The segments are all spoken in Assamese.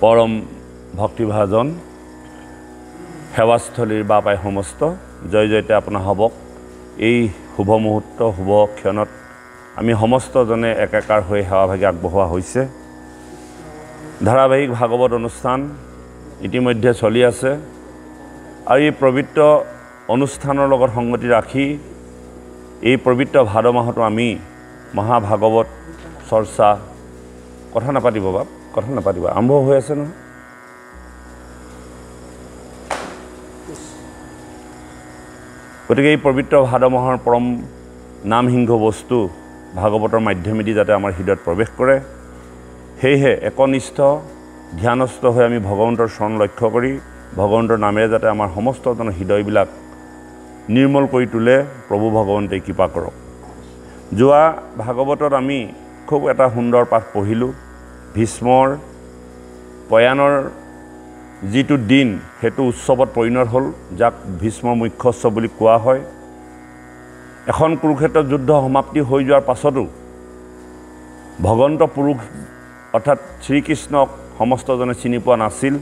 পৰম ভক্তিভাজন সেৱাস্থলীৰ বাপাই সমস্ত জয় জয়তে আপোনাৰ হ'বক। এই শুভ মুহূৰ্ত শুভ ক্ষণত আমি সমস্তজনে একাকাৰ হৈ সেৱাভাগি আগবঢ়োৱা হৈছে। ধাৰাবাহিক ভাগৱত অনুষ্ঠান ইতিমধ্যে চলি আছে আৰু এই পবিত্ৰ অনুষ্ঠানৰ লগত সংগতি ৰাখি এই পবিত্ৰ ভাদ মাহতো আমি মহাভাগৱত চৰ্চা কথা নাপাতিব বাপ, কথা নাপাতিব, আৰম্ভ হৈ আছে নহয়। গতিকে এই পবিত্ৰ ভাদ মাহৰ পৰম নামসিংহ বস্তু ভাগৱতৰ মাধ্যমেদি যাতে আমাৰ হৃদয়ত প্ৰৱেশ কৰে, সেয়েহে একনিষ্ঠ ধ্যানস্থ হৈ আমি ভগৱন্তৰ চৰণ লক্ষ্য কৰি ভগৱন্তৰ নামেৰে যাতে আমাৰ সমস্তজনৰ হৃদয়বিলাক নিৰ্মল কৰি তোলে, প্ৰভু ভগৱন্তে কৃপা কৰক। যোৱা ভাগৱতত আমি খুব এটা সুন্দৰ পাঠ পঢ়িলোঁ। ভীষ্মৰ প্ৰয়াণৰ যিটো দিন সেইটো উৎসৱত পৰিণত হ'ল, যাক ভীষ্মৰ মুখ্য উৎসৱ বুলি কোৱা হয়। এখন কুৰুক্ষেত্ৰ যুদ্ধ সমাপ্তি হৈ যোৱাৰ পাছতো ভগৱন্ত পুৰুষ অৰ্থাৎ শ্ৰীকৃষ্ণক সমস্তজনে চিনি পোৱা নাছিল।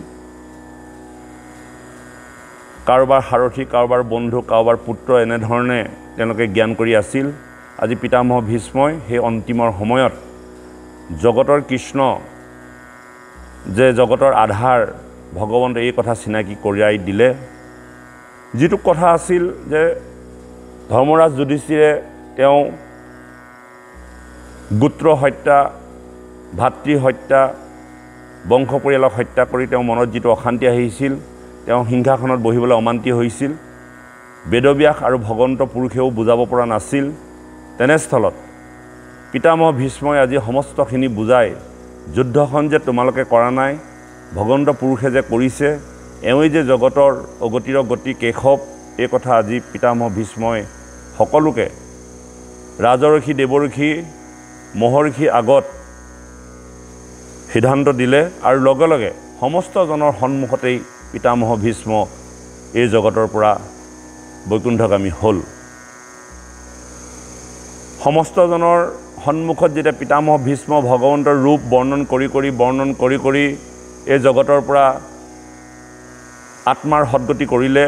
কাৰোবাৰ সাৰথী, কাৰোবাৰ বন্ধু, কাৰোবাৰ পুত্ৰ এনেধৰণে তেওঁলোকে জ্ঞান কৰি আছিল। আজি পিতামহ ভীষ্মই সেই অন্তিমৰ সময়ত জগতৰ কৃষ্ণ যে জগতৰ আধাৰ ভগৱন্তে এই কথা চিনাকি কৰিয়াই দিলে। যিটো কথা আছিল যে ধৰ্মৰাজ যুধিষ্ঠিৰে তেওঁ গোত্ৰ হত্যা, ভাতৃ হত্যা, বংশ পৰিয়ালক হত্যা কৰি তেওঁ মনত যিটো অশান্তি আহিছিল, তেওঁ সিংহাসনত বহিবলৈ অমান্তি হৈছিল। বেদব্যাস আৰু ভগৱন্ত পুৰুষেও বুজাব পৰা নাছিল। তেনেস্থলত পিতামহ ভীষ্মই আজি সমস্তখিনি বুজাই, যুদ্ধখন যে তোমালোকে কৰা নাই, ভগৱন্ত পুৰুষে যে কৰিছে, এওঁই যে জগতৰ অগতিৰ গতি কেশৱ, এই কথা আজি পিতামহ ভীষ্মই সকলোকে ৰাজৰ্ষি, দেৱৰ্ষি, মহৰ্ষি আগত সিদ্ধান্ত দিলে আৰু লগে লগে সমস্তজনৰ সন্মুখতেই পিতামহ ভীষ্ম এই জগতৰ পৰা বৈকুণ্ঠগামী হ'ল। সমস্তজনৰ সন্মুখত যেতিয়া পিতামহ ভীষ্ম ভগৱন্তৰ ৰূপ বৰ্ণন কৰি এই জগতৰ পৰা আত্মাৰ সদ্গতি কৰিলে,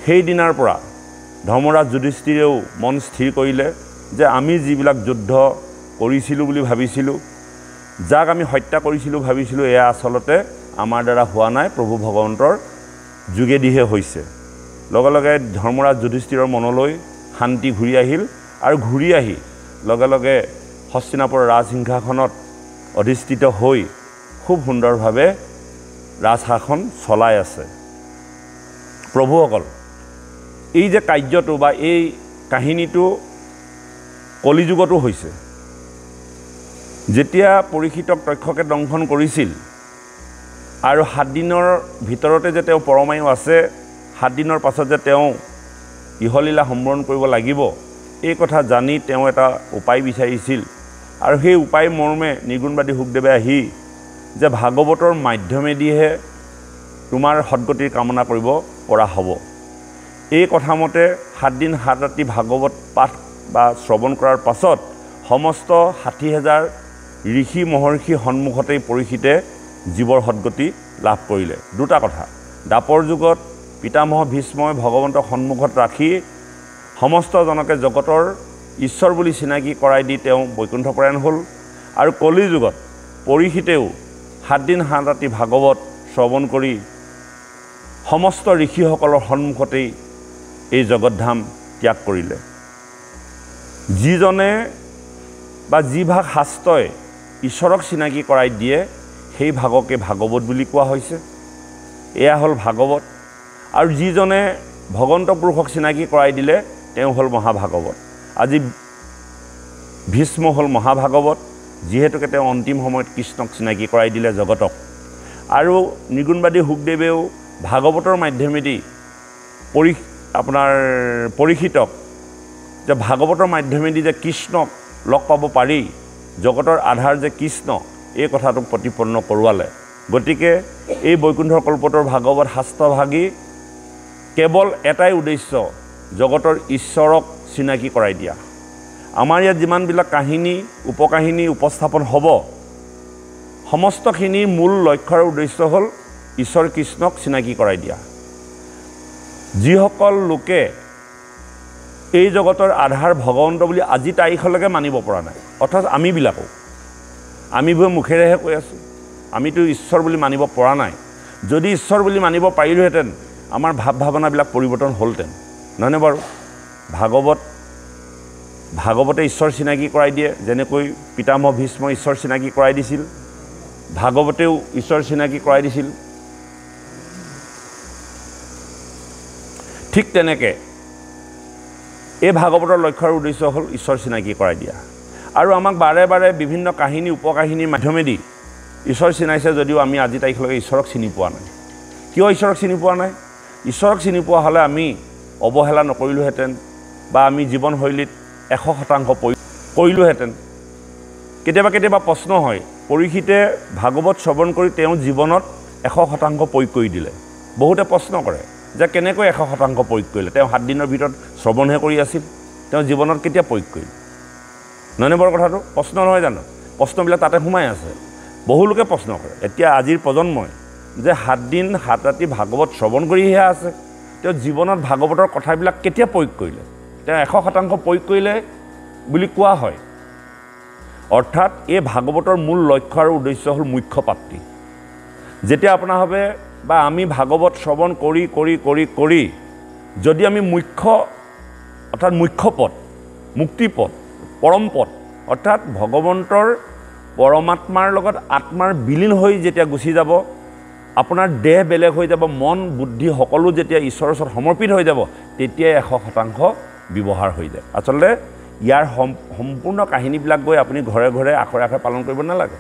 সেই দিনাৰ পৰা ধৰ্মৰাজ যুধিষ্ঠিৰেও মন স্থিৰ কৰিলে যে আমি যিবিলাক যুদ্ধ কৰিছিলোঁ বুলি ভাবিছিলোঁ, যাক আমি হত্যা কৰিছিলোঁ ভাবিছিলোঁ, এয়া আচলতে আমাৰ দ্বাৰা হোৱা নাই, প্ৰভু ভগৱন্তৰ যোগেদিহে হৈছে। লগে লগে ধৰ্মৰাজ যুধিষ্ঠিৰৰ মনলৈ শান্তি ঘূৰি আহিল আৰু ঘূৰি আহি লগে লগে হস্তিনাপুৰৰ ৰাজসিংহাসনত অধিষ্ঠিত হৈ খুব সুন্দৰভাৱে ৰাজশাসন চলাই আছে। প্ৰভুসকল, এই যে কাৰ্যটো বা এই কাহিনীটো কলিযুগতো হৈছে। যেতিয়া পৰীক্ষিতক তক্ষকে দংশন কৰিছিল আৰু 7 দিনৰ ভিতৰতে যে তেওঁ পৰমায়ু আছে, 7 দিনৰ পাছত যে তেওঁ ইহলীলা সম্বৰণ কৰিব লাগিব, এই কথা জানি তেওঁ এটা উপায় বিচাৰিছিল। আৰু সেই উপায় মৰ্মে নিগুণবাদী শুকদেৱে আহি যে ভাগৱতৰ মাধ্যমেদিহে তোমাৰ সদ্গতিৰ কামনা কৰিব পৰা হ'ব, এই কথামতে 7 দিন 7 ৰাতি ভাগৱত পাঠ বা শ্ৰৱণ কৰাৰ পাছত সমস্ত 60,000 ঋষি মহৰ্ষি সন্মুখতেই পৰীক্ষিতে জীৱৰ সদ্গতি লাভ কৰিলে। দুটা কথা, দাপৰ যুগত পিতামহ ভীষ্মই ভগৱন্তক সন্মুখত ৰাখি সমস্তজনকে জগতৰ ঈশ্বৰ বুলি চিনাকি কৰাই দি তেওঁ বৈকুণ্ঠপৰায়ণ হ'ল। আৰু কলি যুগত পৰীক্ষিতেও 7 দিন 7 ৰাতি ভাগৱত শ্ৰৱণ কৰি সমস্ত ঋষিসকলৰ সন্মুখতেই এই জগতধাম ত্যাগ কৰিলে। যিজনে বা যি ভাগ শাস্ত্ৰই ঈশ্বৰক চিনাকি কৰাই দিয়ে, সেই ভাগকে ভাগৱত বুলি কোৱা হৈছে। এয়া হ'ল ভাগৱত। আৰু যিজনে ভগৱন্ত পুৰুষক চিনাকি কৰাই দিলে, তেওঁ হ'ল মহাভাগৱত। আজি ভীষ্ম হ'ল মহাভাগৱত, যিহেতুকে তেওঁ অন্তিম সময়ত কৃষ্ণক চিনাকি কৰাই দিলে জগতক। আৰু নিগুণবাদী শুকদেৱেও ভাগৱতৰ মাধ্যমেদি পৰীক্ষিতক যে ভাগৱতৰ মাধ্যমেদি যে কৃষ্ণক লগ পাব পাৰি, জগতৰ আধাৰ যে কৃষ্ণ, এই কথাটোক প্ৰতিপন্ন কৰোৱালে। গতিকে এই বৈকুণ্ঠৰ কল্পতৰ ভাগৱত শাস্ত্ৰভাগী কেৱল এটাই উদ্দেশ্য, জগতৰ ঈশ্বৰক চিনাকি কৰাই দিয়া। আমাৰ ইয়াত যিমানবিলাক কাহিনী উপকাহিনী উপস্থাপন হ'ব, সমস্তখিনিৰ মূল লক্ষ্য আৰু উদ্দেশ্য হ'ল ঈশ্বৰ কৃষ্ণক চিনাকি কৰাই দিয়া। যিসকল লোকে এই জগতৰ আধাৰ ভগৱন্ত বুলি আজি তাৰিখলৈকে মানিব পৰা নাই, অৰ্থাৎ আমিবোৰে মুখেৰেহে কৈ আছোঁ, আমিতো ঈশ্বৰ বুলি মানিব পৰা নাই। যদি ঈশ্বৰ বুলি মানিব পাৰিলোহেঁতেন আমাৰ ভাৱ ভাৱনাবিলাক পৰিৱৰ্তন হ'লহেঁতেন, নহয়নে বাৰু? ভাগৱতে ঈশ্বৰ চিনাকি কৰাই দিয়ে, যেনেকৈ পিতামহ ভীষ্ম ঈশ্বৰ চিনাকি কৰাই দিছিল, ভাগৱতেও ঈশ্বৰ চিনাকি কৰাই দিছিল। ঠিক তেনেকৈ এই ভাগৱতৰ লক্ষ্য আৰু উদ্দেশ্য হ'ল ঈশ্বৰ চিনাকি কৰাই দিয়া। আৰু আমাক বাৰে বাৰে বিভিন্ন কাহিনী উপকাহিনীৰ মাধ্যমেদি ঈশ্বৰ চিনাইছে যদিও আমি আজি তাৰিখলৈকে ঈশ্বৰক চিনি পোৱা নাই। কিয় ঈশ্বৰক চিনি পোৱা নাই? ঈশ্বৰক চিনি পোৱা হ'লে আমি অৱহেলা নকৰিলোহেঁতেন বা আমি জীৱনশৈলীত 100% কৰিলোহেঁতেন। কেতিয়াবা প্ৰশ্ন হয়, পৰীক্ষিতে ভাগৱত শ্ৰৱণ কৰি তেওঁ জীৱনত 100% প্ৰয়োগ কৰি দিলে। বহুতে প্ৰশ্ন কৰে যে কেনেকৈ 100% প্ৰয়োগ কৰিলে? তেওঁ 7 দিনৰ ভিতৰত শ্ৰৱণহে কৰি আছিল, তেওঁ জীৱনত কেতিয়া প্ৰয়োগ কৰিলে? নহয়নে বাৰু কথাটো? প্ৰশ্ন নহয় জানো? প্ৰশ্নবিলাক তাতে সোমাই আছে। বহু লোকে প্ৰশ্ন কৰে। এতিয়া আজিৰ প্ৰজন্মই যে 7 দিন 7 ৰাতি ভাগৱত শ্ৰৱণ কৰিহে আছে, তেওঁ জীৱনত ভাগৱতৰ কথাবিলাক কেতিয়া প্ৰয়োগ কৰিলে? তেওঁ 100% প্ৰয়োগ কৰিলে বুলি কোৱা হয়। অৰ্থাৎ এই ভাগৱতৰ মূল লক্ষ্য আৰু উদ্দেশ্য হ'ল মুখ্য প্ৰাপ্তি। যেতিয়া আপোনাৰ হবে বা আমি ভাগৱত শ্ৰৱণ কৰি কৰি কৰি কৰি যদি আমি মুখ্য পদ, মুক্তিপদ, পৰম পদ, অৰ্থাৎ ভগৱন্তৰ পৰমাত্মাৰ লগত আত্মাৰ বিলীন হৈ যেতিয়া গুচি যাব, আপোনাৰ দেহ বেলেগ হৈ যাব, মন বুদ্ধি সকলো যেতিয়া ঈশ্বৰৰ ওচৰত সমৰ্পিত হৈ যাব, তেতিয়াই 100% ব্যৱহাৰ হৈ যায়। আচলতে ইয়াৰ সম্পূৰ্ণ কাহিনীবিলাক গৈ আপুনি ঘৰে ঘৰে আখৰে আখৰে পালন কৰিব নালাগে।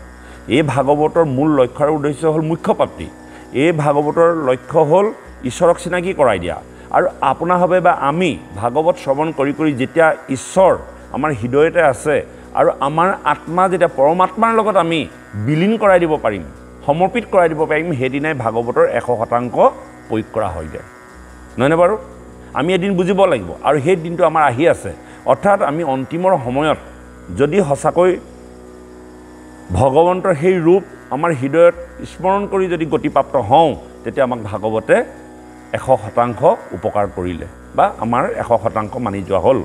এই ভাগৱতৰ মূল লক্ষ্য আৰু উদ্দেশ্য হ'ল মুখ্য প্ৰাপ্তি। এই ভাগৱতৰ লক্ষ্য হ'ল ঈশ্বৰক চিনাকি কৰাই দিয়া। আৰু আপোনাৰ হবে বা আমি ভাগৱত শ্ৰৱণ কৰি কৰি যেতিয়া ঈশ্বৰ আমাৰ হৃদয়তে আছে আৰু আমাৰ আত্মা যেতিয়া পৰমাত্মাৰ লগত আমি বিলীন কৰাই দিব পাৰিম, সমৰ্পিত কৰাই দিব পাৰিম, সেইদিনাই ভাগৱতৰ 100% প্ৰয়োগ কৰা হৈ যায়। নহয়নে বাৰু? আমি এদিন বুজিব লাগিব আৰু সেই দিনটো আমাৰ আহি আছে। অৰ্থাৎ আমি অন্তিমৰ সময়ত যদি সঁচাকৈ ভগৱন্তৰ সেই ৰূপ আমাৰ হৃদয়ত স্মৰণ কৰি যদি গতিপ্ৰাপ্ত হওঁ, তেতিয়া আমাক ভাগৱতে 100% উপকাৰ কৰিলে বা আমাৰ 100% মানি যোৱা হ'ল।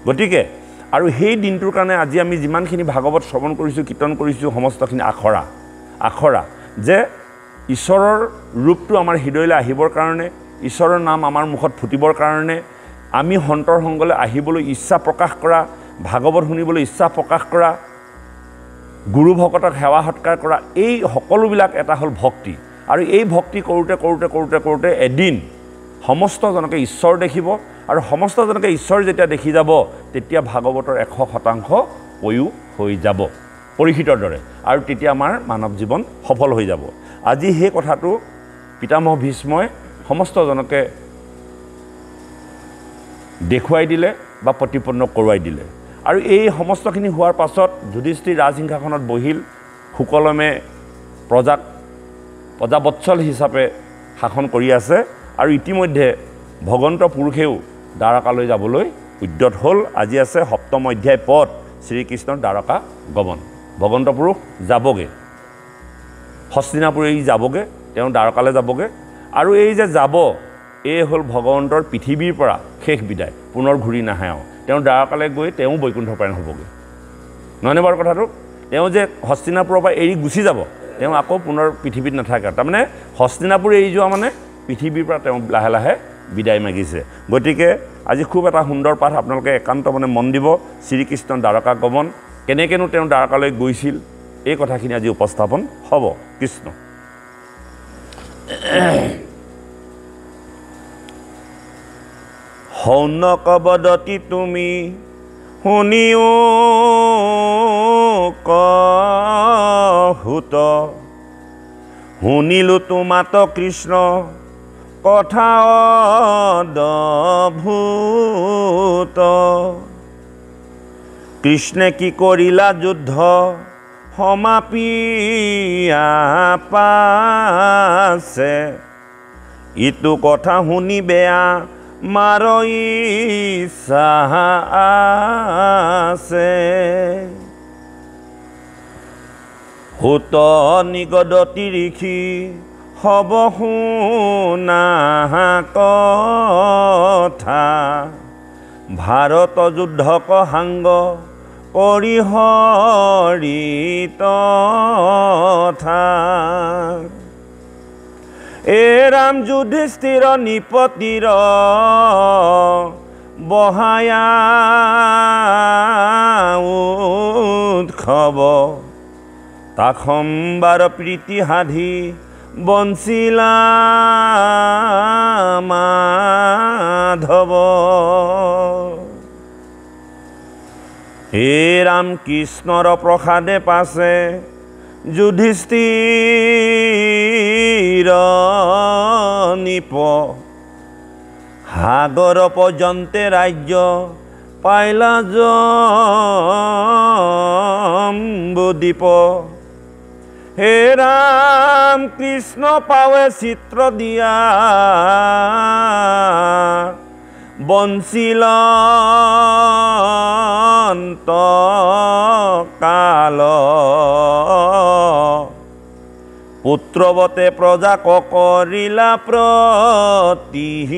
গতিকে আৰু সেই দিনটোৰ কাৰণে আজি আমি যিমানখিনি ভাগৱত শ্ৰৱণ কৰিছোঁ, কীৰ্তন কৰিছোঁ, সমস্তখিনি আখৰা যে ঈশ্বৰৰ ৰূপটো আমাৰ হৃদয়লৈ আহিবৰ কাৰণে, ঈশ্বৰৰ নাম আমাৰ মুখত ফুটিবৰ কাৰণে, আমি সন্তৰ সংগলৈ আহিবলৈ ইচ্ছা প্ৰকাশ কৰা, ভাগৱত শুনিবলৈ ইচ্ছা প্ৰকাশ কৰা, গুৰু ভকতক সেৱা সৎকাৰ কৰা, এই সকলোবিলাক এটা হ'ল ভক্তি। আৰু এই ভক্তি কৰোঁতে কৰোঁতে কৰোঁতে কৰোঁতে এদিন সমস্তজনকে ঈশ্বৰ দেখিব আৰু সমস্তজনকে ঈশ্বৰ যেতিয়া দেখি যাব, তেতিয়া ভাগৱতৰ 100% প্ৰয়োগ হৈ যাব পৰীক্ষিতৰ দৰে, আৰু তেতিয়া আমাৰ মানৱ জীৱন সফল হৈ যাব। আজি সেই কথাটো পিতামহ ভীষ্মই সমস্তজনকে দেখুৱাই দিলে বা প্ৰতিপন্ন কৰোৱাই দিলে। আৰু এই সমস্তখিনি হোৱাৰ পাছত যুধিষ্ঠিৰ ৰাজসিংহাসনত বহিল, সুকলমে প্ৰজাবৎসল হিচাপে শাসন কৰি আছে। আৰু ইতিমধ্যে ভগৱন্ত পুৰুষেও দ্বাৰকালৈ যাবলৈ উদ্যত হ'ল। আজি আছে 7ম অধ্যায় পদ, শ্ৰীকৃষ্ণৰ দ্বাৰকা গমন। ভগৱন্ত পুৰুষ যাবগৈ, হস্তিনাপুৰ যাবগৈ, তেওঁ দ্বাৰকালৈ যাবগৈ। আৰু এই যে যাব, এই হ'ল ভগৱন্তৰ পৃথিৱীৰ পৰা শেষ বিদায়, পুনৰ ঘূৰি নাহে। তেওঁ দ্বাৰকালৈ গৈ তেওঁ বৈকুণ্ঠপ্ৰায়ণ হ'বগৈ। নহয়নে বাৰু কথাটো? তেওঁ যে হস্তিনাপুৰৰ পৰা এৰি গুচি যাব, তেওঁ আকৌ পুনৰ পৃথিৱীত নাথাকে। তাৰমানে হস্তিনাপুৰ এৰি যোৱা মানে পৃথিৱীৰ পৰা তেওঁ লাহে লাহে বিদায় মাগিছে। গতিকে আজি খুব এটা সুন্দৰ পাঠ, আপোনালোকে একান্ত মানে মন দিব। শ্ৰীকৃষ্ণৰ দ্বাৰকা গমন, কেনেকৈনো তেওঁ দ্বাৰকালৈ গৈছিল, এই কথাখিনি আজি উপস্থাপন হ'ব। কৃষ্ণ শৌনক বদতি তুমি শুনিও কহুত, শুনিলো তোমাত কৃষ্ণ কথা অদ্ভুত। কৃষ্ণে কি কৰিলা যুদ্ধ সমাপিয়া পাছে, ইটো কথা শুনি বেয়া মাৰ ইচ্ছা আছে। হুত নিগদতি ঋষি হব শুনা কথা ভাৰত যুদ্ধক সাংগ কৰি হৰিত এ ৰাম যুধিষ্ঠিৰ নিপতিৰ বহায়া উৎসৱ তাক সম্বাৰ প্ৰীতি সাধি বঞ্চিলা মাধৱ হে ৰাম কৃষ্ণৰ প্ৰসাদে পাছে যুধিষ্ঠিৰ নিপ সাগৰ পৰ্যন্তে ৰাজ্য পাইলা জম্বুদ্বীপ হে ৰাম কৃষ্ণ পাৱে চিত্ৰ দিয়া বঞ্চিল কাল পুত্ৰৱতে প্ৰজাক কৰিলা প্ৰতিপাল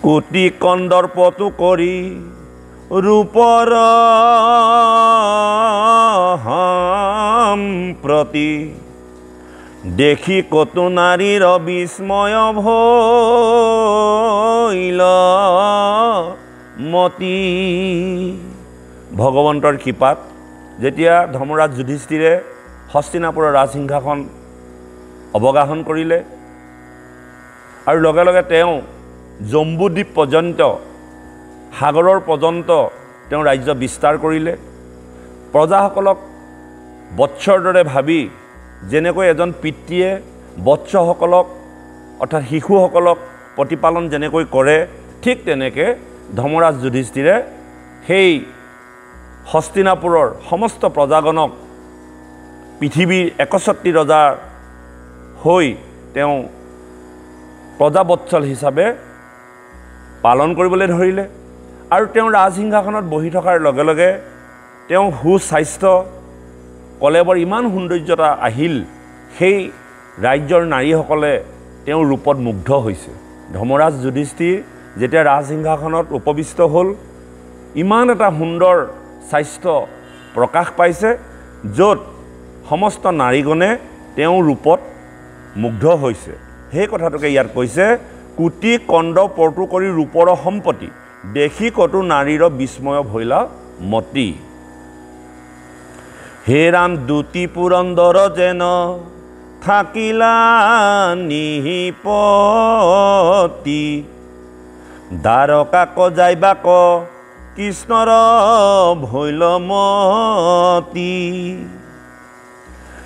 কোটি কন্দৰ্পটো কৰি ৰূপৰ সম্প্ৰতি দেখি কতো নাৰীৰ বিস্ময় ভৈল মতি ভগৱন্তৰ কৃপাত যেতিয়া ধৰ্মৰাজ যুধিষ্ঠিৰে হস্তিনাপুৰৰ ৰাজসিংহাসন অৱগাহন কৰিলে আৰু লগে লগে তেওঁ জম্বুদ্বীপ পৰ্যন্ত সাগৰৰ পৰ্যন্ত তেওঁ ৰাজ্য বিস্তাৰ কৰিলে প্ৰজাসকলক বৎসৰ দৰে ভাবি যেনেকৈ এজন পিতৃয়ে বৎসসকলক অৰ্থাৎ শিশুসকলক প্ৰতিপালন যেনেকৈ কৰে ঠিক তেনেকৈ ধৰ্মৰাজ যুধিষ্ঠিৰে সেই হস্তিনাপুৰৰ সমস্ত প্ৰজাগণক পৃথিৱীৰ ৬১ ৰজাৰ হৈ তেওঁ প্ৰজাবৎসল হিচাপে পালন কৰিবলৈ ধৰিলে আৰু তেওঁ ৰাজসিংহাসনত বহি থকাৰ লগে লগে তেওঁ সুস্বাস্থ্য কলেবৰ ইমান সৌন্দৰ্যতা আহিল সেই ৰাজ্যৰ নাৰীসকলে তেওঁৰ ৰূপত মুগ্ধ হৈছে ধৰ্মৰাজ যুধিষ্ঠিৰ যেতিয়া ৰাজসিংহাসনত উপবিষ্ট হ'ল ইমান এটা সুন্দৰ স্বাস্থ্য প্ৰকাশ পাইছে য'ত সমস্ত নাৰীগণে তেওঁৰ ৰূপত মুগ্ধ হৈছে সেই কথাটোকে ইয়াত কৈছে কোটি কণ্ড পৰতু কৰি ৰূপৰ সম্পত্তি দেখি কতো নাৰীৰ বিস্ময় ভৈলা মতি হে ৰাম দুটি পুৰন্দৰ যেন থাকিলা নিপতি দ্বাৰকাক যাইবাক কৃষ্ণৰ ভৈল মতি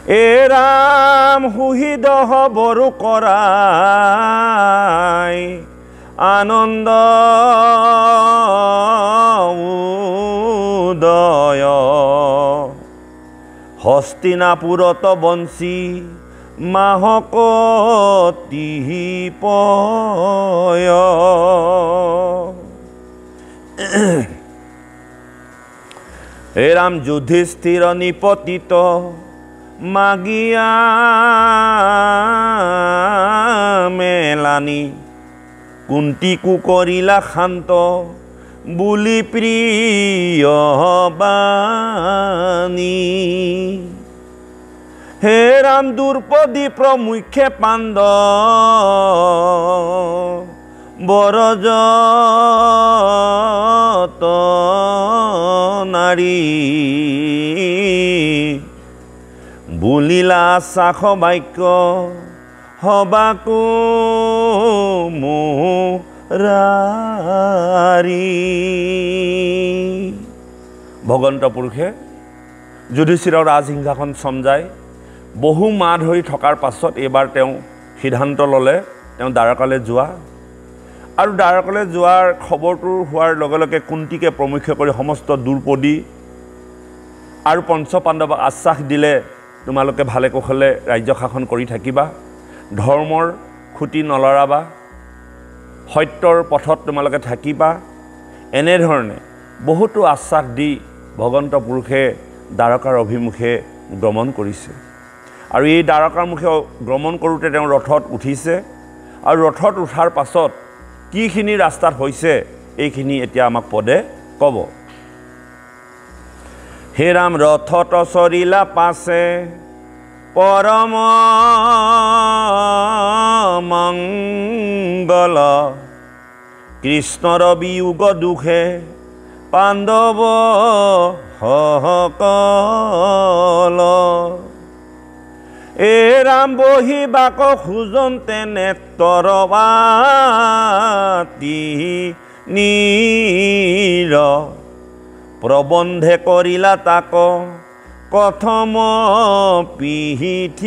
এ ৰাম সুহৃদহ বৰো কৰাই আনন্দ উদয় হস্তিনাপুৰত বঞ্চি মাহকতি পয় হে ৰাম যুধিষ্ঠিৰ নিপতিত মাগিয়া মেলানি কুন্তিকো কৰিলা শান্ত বুলি প্ৰিয় বাণী হে ৰাম দুৰ্পদী প্ৰমুখ্যে পাণ্ড বৰজত নাৰী বুলিলা চাখ বাক্য হবাকো মোৰাৰী ভগৱন্ত পুৰুষে যুধিষ্ঠিৰৰ ৰাজসিংহাসন চমজাই বহু মাহ ধৰি থকাৰ পাছত এইবাৰ তেওঁ সিদ্ধান্ত ল'লে তেওঁ দ্বাৰকালৈ যোৱা আৰু দ্বাৰকালৈ যোৱাৰ খবৰটো হোৱাৰ লগে লগে কুন্তিকে প্ৰমুখ্য কৰি সমস্ত দ্ৰুপদী আৰু পঞ্চপাণ্ডৱক আশ্বাস দিলে তোমালোকে ভালে কুশলে ৰাজ্য শাসন কৰি থাকিবা ধৰ্মৰ খুঁটি নলৰাবা সত্যৰ পথত তোমালোকে থাকিবা এনেধৰণে বহুতো আশ্বাস দি ভগৱন্ত পুৰুষে দ্বাৰকাৰ অভিমুখে গমন কৰিছে আৰু এই দ্বাৰকাৰ মুখে গমন কৰোঁতে তেওঁ ৰথত উঠিছে আৰু ৰথত উঠাৰ পাছত কিখিনি ৰাস্তাত হৈছে এইখিনি এতিয়া আমাক পদে ক'ব হে ৰাম ৰথত চৰিলা পাছে পৰম মংগল কৃষ্ণৰ বিয়োগ দুখে পাণ্ডৱ সকল এ ৰাম বহিবাক খোজন্তে নেত্ৰবাতি নীৰ প্ৰবন্ধে কৰিলা তাক কথম পিঠিৰ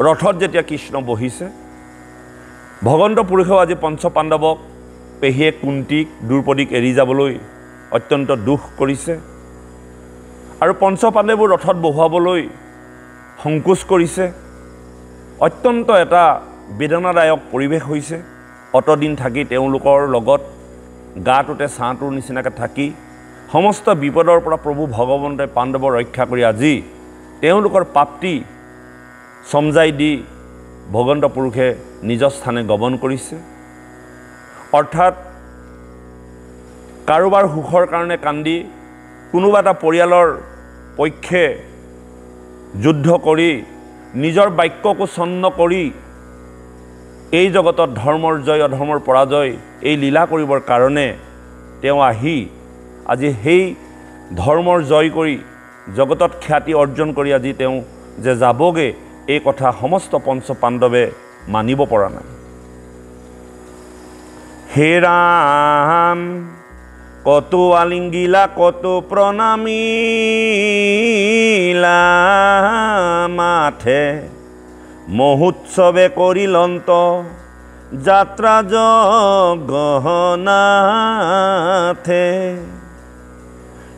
ৰথত যেতিয়া কৃষ্ণ বহিছে ভগৱন্ত পুৰুষেও আজি পঞ্চপাণ্ডৱক পেহীয়ে কুন্তীক দ্ৰৌপদীক এৰি যাবলৈ অত্যন্ত দুখ কৰিছে আৰু পঞ্চপাণ্ডৱবোৰ ৰথত বহুৱাবলৈ সংকোচ কৰিছে অত্যন্ত এটা বেদনাদায়ক পৰিৱেশ হৈছে অতদিন থাকি তেওঁলোকৰ লগত গাটোতে ছাঁটোৰ নিচিনাকৈ থাকি সমস্ত বিপদৰ পৰা প্ৰভু ভগৱন্তই পাণ্ডৱৰ ৰক্ষা কৰি আজি তেওঁলোকৰ প্ৰাপ্তি সমজাই দি ভগৱন্ত পুৰুষে নিজ স্থানে গমন কৰিছে অৰ্থাৎ কাৰোবাৰ সুখৰ কাৰণে কান্দি কোনোবা এটা পৰিয়ালৰ পক্ষে যুদ্ধ কৰি নিজৰ বাক্যকো ছন্ন কৰি এই জগতত ধৰ্মৰ জয় অধৰ্মৰ পৰাজয় এই লীলা কৰিবৰ কাৰণে তেওঁ আহি আজি সেই ধৰ্মৰ জয় কৰি জগতত খ্যাতি অৰ্জন কৰি আজি তেওঁ যে যাবগে এই কথা সমস্ত পঞ্চপাণ্ডৱে মানিব পৰা নাই হে ৰাম কত আলিঙ্গিলা কত প্ৰণামিলা মাথে মহোৎসৱে কৰিলন্ত যাত্ৰা জগনাথে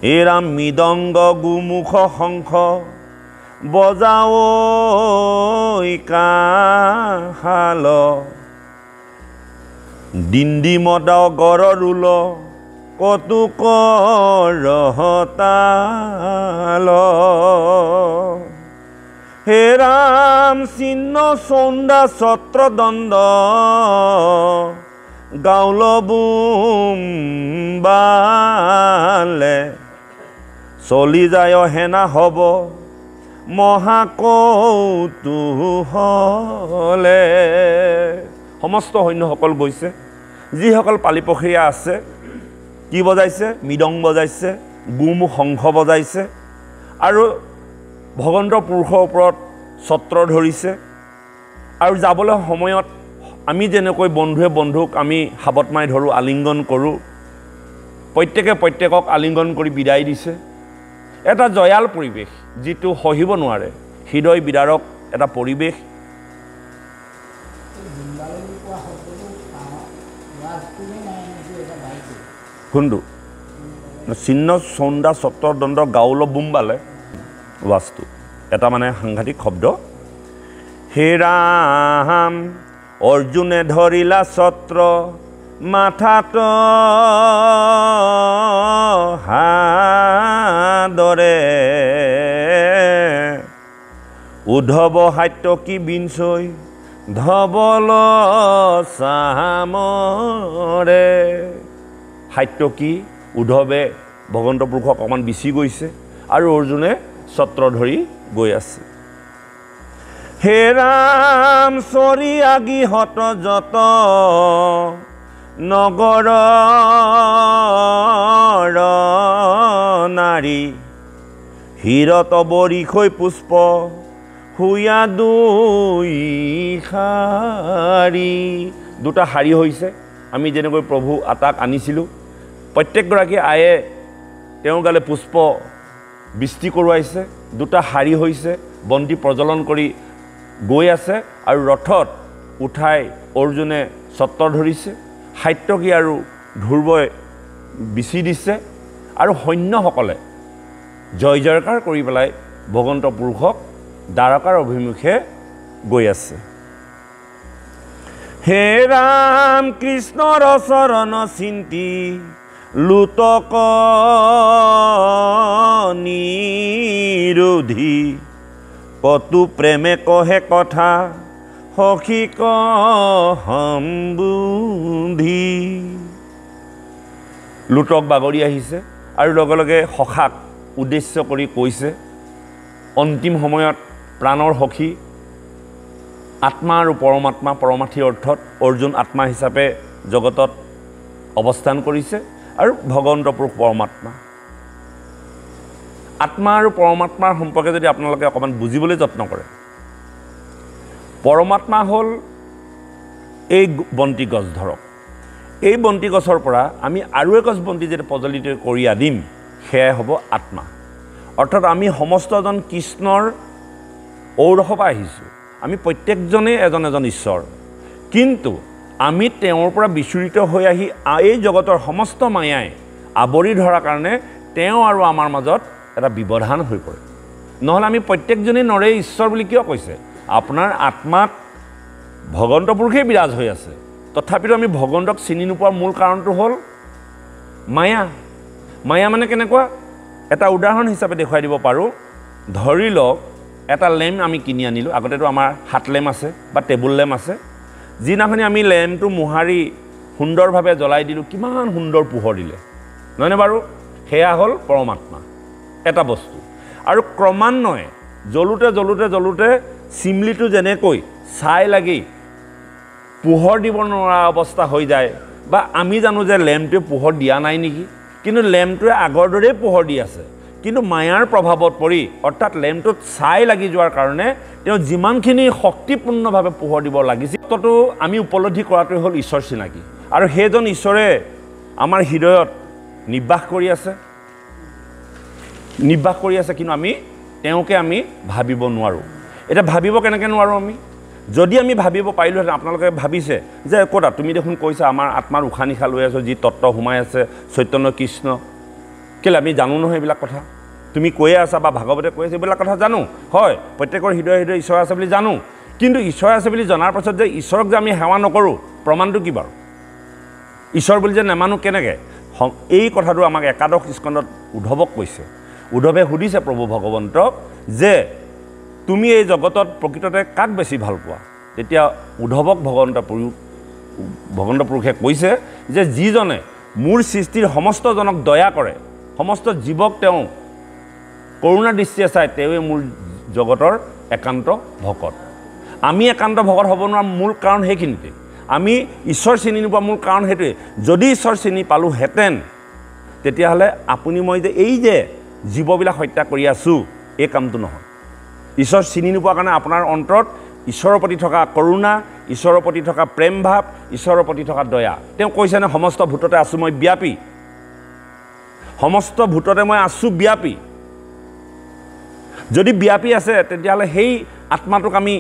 এ ৰাম মৃদংগ গোমুখ শংখ বজাও কাহাল দিন্দি মদ গড়ৰুল কতুক ৰহতাল হে ৰাম চিহ্ন চন্দা ছত্ৰদণ্ড গাউল বুম্বালে চলি যায় হেনা হ'ব মহাকৌতুহলে সমস্ত সৈন্যসকল গৈছে যিসকল পালিপখীয়া আছে কি বজাইছে মৃদং বজাইছে গোমুখ শংখ বজাইছে আৰু ভগৱন্ত পুৰুষৰ ওপৰত ছত্ৰ ধৰিছে আৰু যাবলৈ সময়ত আমি যেনেকৈ বন্ধুৱে বন্ধুক আমি হাবত মাৰি ধৰোঁ আলিংগন কৰোঁ প্ৰত্যেকে প্ৰত্যেকক আলিংগন কৰি বিদায় দিছে এটা জয়াল পৰিৱেশ যিটো সহিব নোৱাৰে হৃদয় বিদাৰক এটা পৰিৱেশ কোনটো চিহ্ন চন্দা ছত্ৰদণ্ড গাউল বুম্বালে ৱাস্তু এটা মানে সাংঘাতিক শব্দ হে ৰাম অৰ্জুনে ধৰিলা ছত্ৰ মাথাত হাদৰে উদ্ধৱ সাত্যকী বিঞ্চৈ ধবল চামৰে সাত্যকী উদ্ধৱে ভগৱন্ত পুৰুষক অকণমান বিচি গৈছে আৰু অৰ্জুনে ছত্ৰ ধৰি গৈ আছে হে ৰাম চৰি আগি হত যত নগৰ নাৰী হীৰত বৰিষৈ পুষ্প হুয়া দুই শাৰী দুটা শাৰী হৈছে আমি যেনেকৈ প্ৰভু আটাক আনিছিলোঁ প্ৰত্যেকগৰাকী আয়ে তেওঁৰ গালে পুষ্প বৃষ্টি কৰোৱাইছে দুটা শাৰী হৈছে বন্তি প্ৰজ্বলন কৰি গৈ আছে আৰু ৰথত উঠাই অৰ্জুনে ছত্ৰ ধৰিছে সাত্যকী আৰু ধ্ৰুৱই বিচি দিছে আৰু সৈন্যসকলে জয় জয়কাৰ কৰি পেলাই ভগৱন্ত পুৰুষক দ্বাৰকাৰ অভিমুখে গৈ আছে হে ৰাম কৃষ্ণৰ চৰণ চিন্তি লুতক নিৰোধী কতু প্ৰেমে কহে কথা সখী সম্বুধি। লুতক বাগৰি আহিছে আৰু লগে লগে সখাক উদ্দেশ্য কৰি কৈছে, অন্তিম সময়ত প্ৰাণৰ সখী আত্মা আৰু পৰমাত্মা, পৰমাৰ্থী অৰ্থত অৰ্জুন আত্মা হিচাপে জগতত অৱস্থান কৰিছে আৰু ভগৱন্ত পুৰুষ পৰমাত্মা। আত্মা আৰু পৰমাত্মাৰ সম্পৰ্কে যদি আপোনালোকে অকণমান বুজিবলৈ যত্ন কৰে, পৰমাত্মা হ'ল এই বন্তি গছ। ধৰক এই বন্তি গছৰ পৰা আমি আৰু এগছ বন্তি যেতিয়া প্ৰজ্বলিত কৰি আনিম, সেয়াই হ'ব আত্মা। অৰ্থাৎ আমি সমস্তজন কৃষ্ণৰ ঔৰসৰ পৰা আহিছোঁ। আমি প্ৰত্যেকজনেই এজন এজন ঈশ্বৰ, কিন্তু আমি তেওঁৰ পৰা বিচূৰিত হৈ আহি এই জগতৰ সমস্ত মায়াই আৱৰি ধৰাৰ কাৰণে তেওঁ আৰু আমাৰ মাজত এটা ব্যৱধান হৈ পৰে। নহ'লে আমি প্ৰত্যেকজনেই নৰে ঈশ্বৰ বুলি কিয় কৈছে? আপোনাৰ আত্মাত ভগৱন্ত পুৰুষেই বিৰাজ হৈ আছে, তথাপিতো আমি ভগৱন্তক চিনি নোপোৱাৰ মূল কাৰণটো হ'ল মায়া। মায়া মানে কেনেকুৱা? এটা উদাহৰণ হিচাপে দেখুৱাই দিব পাৰোঁ। ধৰি লওক এটা লেম্প আমি কিনি আনিলোঁ। আগতেতো আমাৰ হাত লেম্প আছে বা টেবুল লেম্প আছে। যিদিনাখনি আমি লেম্পটো মোহাৰি সুন্দৰভাৱে জ্বলাই দিলোঁ, কিমান সুন্দৰ পোহৰ দিলে, নহয়নে বাৰু? সেয়া হ'ল পৰমাত্মা, এটা বস্তু। আৰু ক্ৰমান্বয়ে জ্বলোতে জ্বলোতে জ্বলোতে চিমলিটো যেনেকৈ ছাই লাগি পোহৰ দিব নোৱাৰা অৱস্থা হৈ যায়, বা আমি জানো যে লেম্পটোৱে পোহৰ দিয়া নাই নেকি, কিন্তু লেম্পটোৱে আগৰ দৰেই পোহৰ দি আছে। কিন্তু মায়াৰ প্ৰভাৱত পৰি, অৰ্থাৎ লেম্পটোত ছাই লাগি যোৱাৰ কাৰণে তেওঁ যিমানখিনি শক্তিপূৰ্ণভাৱে পোহৰ দিব লাগিছিল, ততো আমি উপলব্ধি কৰাটোৱে হ'ল ঈশ্বৰ চিনাকি। আৰু সেইজন ঈশ্বৰে আমাৰ হৃদয়ত নিবাস কৰি আছে, কিন্তু আমি তেওঁকে আমি ভাবিব নোৱাৰোঁ। এতিয়া ভাবিব কেনেকৈ নোৱাৰোঁ আমি? যদি আমি ভাবিব পাৰিলোহেঁতেন, আপোনালোকে ভাবিছে যে ক'তা তুমি দেখোন কৈছা আমাৰ আত্মাৰ উশাহ নিশাহ লৈ আছোঁ, যি তত্ত্ব সোমাই আছে চৈতন্য কৃষ্ণ, কেলৈ আমি জানো নহয় এইবিলাক কথা। তুমি কৈয়ে আছা বা ভাগৱতে কৈ আছে, এইবিলাক কথা জানো, হয়, প্ৰত্যেকৰ হৃদয়ে হৃদয়ে ঈশ্বৰ আছে বুলি জানো। কিন্তু ঈশ্বৰ আছে বুলি জনাৰ পাছত যে ঈশ্বৰক যে আমি সেৱা নকৰোঁ, প্ৰমাণটো কি বাৰু? ঈশ্বৰ বুলি যে নেমানো কেনেকৈ? এই কথাটো আমাক একাদশ স্কন্ধত উদ্ধৱক কৈছে। উদ্ধৱে সুধিছে প্ৰভু ভগৱন্তক যে তুমি এই জগতত প্ৰকৃততে কাক বেছি ভাল পোৱা? তেতিয়া উদ্ধৱক ভগৱন্ত পুৰুষে কৈছে যে যিজনে মোৰ সৃষ্টিৰ সমস্তজনক দয়া কৰে, সমস্ত জীৱক তেওঁ কৰুণা দৃষ্টিয়ে চাই, তেওঁৱে মোৰ জগতৰ একান্ত ভকত। আমি একান্ত ভকত হ'ব নোৱাৰা মূল কাৰণ সেইখিনিতে। আমি ঈশ্বৰ চিনি নোপোৱা মূল কাৰণ সেইটোৱে। যদি ঈশ্বৰ চিনি পালোহেঁতেন, তেতিয়াহ'লে আপুনি মই যে এই যে জীৱবিলাক হত্যা কৰি আছোঁ, এই কামটো নহয়। ঈশ্বৰ চিনি নোপোৱাৰ কাৰণে আপোনাৰ অন্তৰত ঈশ্বৰৰ প্ৰতি থকা কৰুণা, ঈশ্বৰৰ প্ৰতি থকা প্ৰেম ভাৱ, ঈশ্বৰৰ প্ৰতি থকা দয়া। তেওঁ কৈছেনে সমস্ত ভূততে আছোঁ মই ব্যাপী, সমস্ত ভূততে মই আছোঁ ব্যাপী। যদি ব্যাপী আছে, তেতিয়াহ'লে সেই আত্মাটোক আমি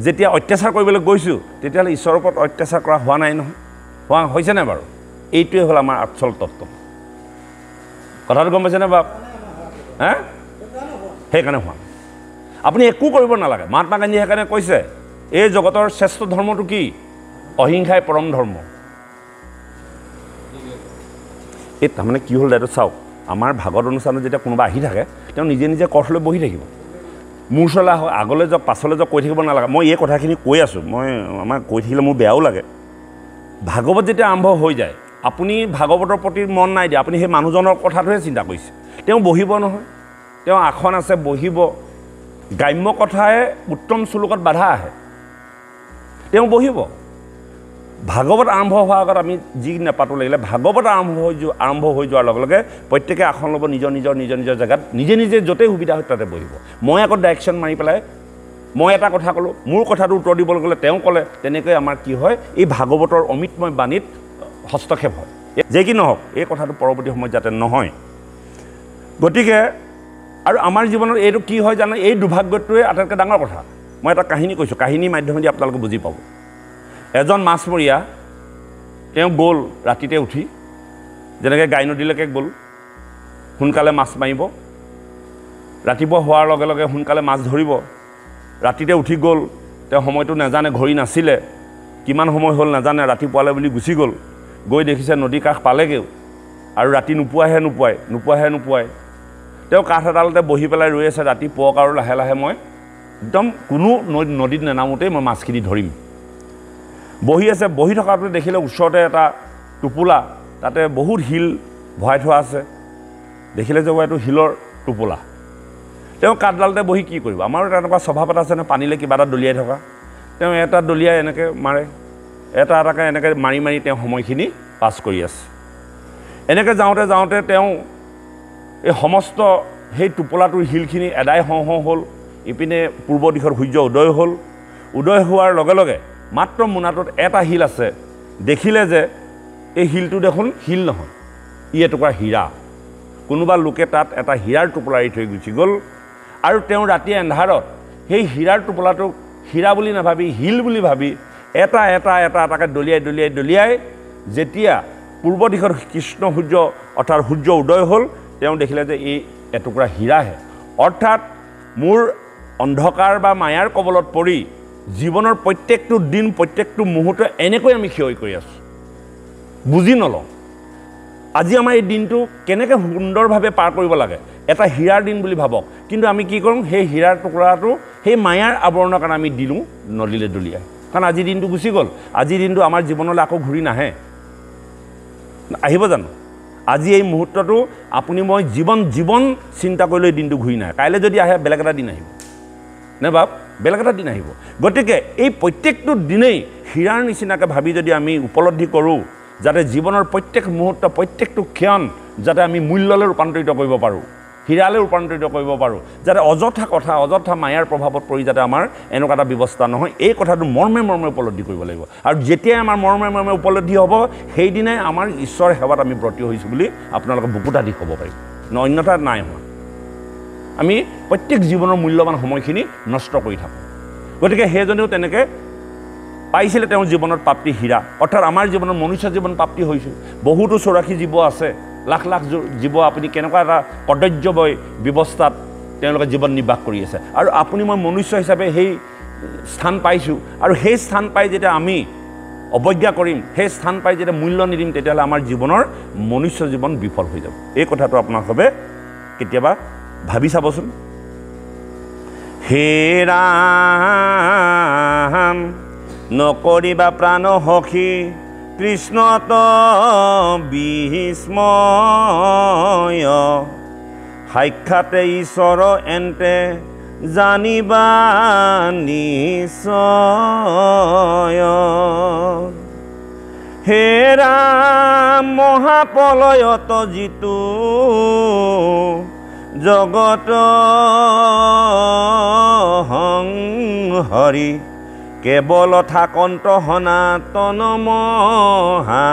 যেতিয়া অত্যাচাৰ কৰিবলৈ গৈছোঁ, তেতিয়াহ'লে ঈশ্বৰৰ ওপৰত অত্যাচাৰ কৰা হোৱা নাই নহয়, হোৱা হৈছেনে বাৰু? এইটোৱে হ'ল আমাৰ আচল তত্ত্ব। কথাটো গম পাইছেনে বাপ? সেইকাৰণে হোৱা আপুনি একো কৰিব নালাগে। মহাত্মা গান্ধীয়ে সেইকাৰণে কৈছে এই জগতৰ শ্ৰেষ্ঠ ধৰ্মটো কি? অহিংসাই পৰম ধৰ্ম। এই তাৰমানে কি হ'ল দাইটো চাওক, আমাৰ ভাগৱত অনুষ্ঠানত যেতিয়া কোনোবা আহি থাকে, তেওঁ নিজে নিজে কঠ লৈ বহি থাকিব। মোৰ চলা হয়, আগলৈ যাওক পাছলৈ যাওক কৈ থাকিব নালাগে। মই এই কথাখিনি কৈ আছোঁ, আমাৰ কৈ থাকিলে মোৰ বেয়াও লাগে। ভাগৱত যেতিয়া আৰম্ভ হৈ যায়, আপুনি ভাগৱতৰ প্ৰতি মন নাই দিয়া, আপুনি সেই মানুহজনৰ কথাটোহে চিন্তা কৰিছে। তেওঁ বহিব নহয়, তেওঁ আসন আছে, বহিব। গ্ৰাম্য কথাই উত্তম শ্লোকত বাধা আহে, তেওঁ বহিব। ভাগৱত আৰম্ভ হোৱাৰ আগত আমি যি নেপাতো লাগিলে, ভাগৱত আৰম্ভ হৈ যোৱাৰ লগে লগে প্ৰত্যেকে আসন ল'ব নিজৰ নিজৰ নিজৰ নিজৰ জেগাত, নিজে নিজে য'তেই সুবিধা হয় তাতে বহিব। মই আকৌ ডাইৰেকশ্যন মাৰি পেলাই মই এটা কথা ক'লোঁ, মোৰ কথাটো উত্তৰ দিবলৈ গ'লে তেওঁ ক'লে, তেনেকৈ আমাৰ কি হয়, এই ভাগৱতৰ অমৃতময় বাণীত হস্তক্ষেপ হয়। যে কি নহওক, এই কথাটো পৰৱৰ্তী সময়ত যাতে নহয়। গতিকে আৰু আমাৰ জীৱনত এইটো কি হয় জানে, এই দুৰ্ভাগ্যটোৱে আটাইতকৈ ডাঙৰ কথা। মই এটা কাহিনী কৈছোঁ, কাহিনীৰ মাধ্যমেদি আপোনালোকে বুজি পাব। এজন মাছমৰীয়া, তেওঁ গ'ল ৰাতিতে উঠি, যেনেকৈ গাই নদীলৈকে গ'ল, সোনকালে মাছ মাৰিব, ৰাতিপুৱা হোৱাৰ লগে লগে সোনকালে মাছ ধৰিব। ৰাতিতে উঠি গ'ল, তেওঁ সময়টো নাজানে, ঘড়ী নাছিলে, কিমান সময় হ'ল নাজানে ৰাতিপুৱালে বুলি গুচি গ'ল গৈ দেখিছে নদী কাষ পালেগেও আৰু ৰাতি নোপোৱাই তেওঁ কাঠ এডালতে বহি পেলাই ৰৈ আছে ৰাতি পুৱক আৰু লাহে লাহে মই একদম কোনো নদীত নেনামোতেই মই মাছখিনি ধৰিম বহি আছে বহি থকাতে দেখিলে ওচৰতে এটা টোপোলা তাতে বহুত শিল ভৰাই থোৱা আছে দেখিলে যে এইটো শিলৰ টোপোলা তেওঁ কাঠডালতে বহি কি কৰিব আমাৰো তেনেকুৱা স্বভাৱ এটা আছে নে পানীলে কিবা এটা দলিয়াই থকা তেওঁ এটা দলিয়াই এনেকৈ মাৰে এটা এটাকৈ এনেকৈ মাৰি মাৰি তেওঁ সময়খিনি পাছ কৰি আছে এনেকৈ যাওঁতে তেওঁ এই সমস্ত সেই টোপোলাটোৰ শিলখিনি এদাই হওঁ হ'ল ইপিনে পূৰ্ব দিশত সূৰ্য উদয় হোৱাৰ লগে লগে মাত্ৰ মোনাটোত এটা শিল আছে দেখিলে যে এই শিলটো দেখোন শিল নহয় ই এটুকুৰা হীৰা কোনোবা লোকে তাত এটা হীৰাৰ টোপোলা এৰি থৈ গুচি গ'ল আৰু তেওঁ ৰাতি এন্ধাৰত সেই হীৰাৰ টোপোলাটোক হীৰা বুলি নাভাবি শিল বুলি ভাবি এটাকৈ দলিয়াই যেতিয়া পূৰ্ব দিশত কৃষ্ণ সূৰ্য অৰ্থাৎ সূৰ্য উদয় হ'ল তেওঁ দেখিলে যে এই এটুকুৰা হীৰাহে অৰ্থাৎ মোৰ অন্ধকাৰ বা মায়াৰ কবলত পৰি জীৱনৰ প্ৰত্যেকটো দিন প্ৰত্যেকটো মুহূৰ্ত এনেকৈ আমি ক্ষয় কৰি আছোঁ বুজি নলওঁ আজি আমাৰ এই দিনটো কেনেকৈ সুন্দৰভাৱে পাৰ কৰিব লাগে এটা হীৰাৰ দিন বুলি ভাবক কিন্তু আমি কি কৰোঁ সেই হীৰাৰ টুকুৰাটো সেই মায়াৰ আৱৰণৰ কাৰণে আমি দিলোঁ নদীলৈ দলিয়াই কাৰণ আজিৰ দিনটো গুচি গ'ল আজিৰ দিনটো আমাৰ জীৱনলৈ আকৌ ঘূৰি নাহে আহিব জানো আজি এই মুহূৰ্তটো আপুনি মই জীৱন চিন্তা কৰিলে দিনটো ঘূৰি নাহে কাইলৈ যদি আহে বেলেগ এটা দিন আহিব নে বাপ বেলেগ এটা দিন আহিব গতিকে এই প্ৰত্যেকটো দিনেই হীৰাৰ নিচিনাকৈ ভাবি যদি আমি উপলব্ধি কৰোঁ যাতে জীৱনৰ প্ৰত্যেক মুহূৰ্ত প্ৰত্যেকটো ক্ষণ যাতে আমি মূল্যলৈ ৰূপান্তৰিত কৰিব পাৰোঁ হীৰালৈ ৰূপান্তৰিত কৰিব পাৰোঁ যাতে অযথা মায়াৰ প্ৰভাৱত পৰি যাতে আমাৰ এনেকুৱা এটা ব্যৱস্থা নহয় এই কথাটো মৰ্মে উপলব্ধি কৰিব লাগিব আৰু যেতিয়াই আমাৰ মৰ্মে উপলব্ধি হ'ব সেইদিনাই আমাৰ ঈশ্বৰ সেৱাত আমি ব্ৰতী হৈছোঁ বুলি আপোনালোকে বুকুটা দি ক'ব পাৰিম অন্যথা নাই হোৱা আমি প্ৰত্যেক জীৱনৰ মূল্যৱান সময়খিনি নষ্ট কৰি থাকোঁ গতিকে সেইজনেও তেনেকৈ পাইছিলে তেওঁৰ জীৱনত প্ৰাপ্তি হীৰা অৰ্থাৎ আমাৰ জীৱনত মনুষ্য জীৱন প্ৰাপ্তি হৈছোঁ বহুতো চৌৰাশী জীৱ আছে লাখ জীৱ আপুনি কেনেকুৱা এটা কৰ্তব্যময় ব্যৱস্থাত তেওঁলোকে জীৱন নিৰ্বাহ কৰি আছে আৰু আপুনি মই মনুষ্য হিচাপে সেই স্থান পাইছোঁ আৰু সেই স্থান পাই যেতিয়া আমি অৱজ্ঞা কৰিম সেই স্থান পাই যেতিয়া মূল্য নিদিম তেতিয়াহ'লে আমাৰ জীৱনৰ মনুষ্য জীৱন বিফল হৈ যাব এই কথাটো আপোনালোকে কেতিয়াবা ভাবি চাবচোন হে ৰাম নকৰিবা প্ৰাণ সখী কৃষ্ণত বিস্ময় সাক্ষাতে ঈশ্বৰ এন্তে জানিবা নিশ্চয় হে ৰাম মহাপ্ৰলয়ত যিটো জগত সংহৰি কেৱল থাকন্ত সনাতন মহা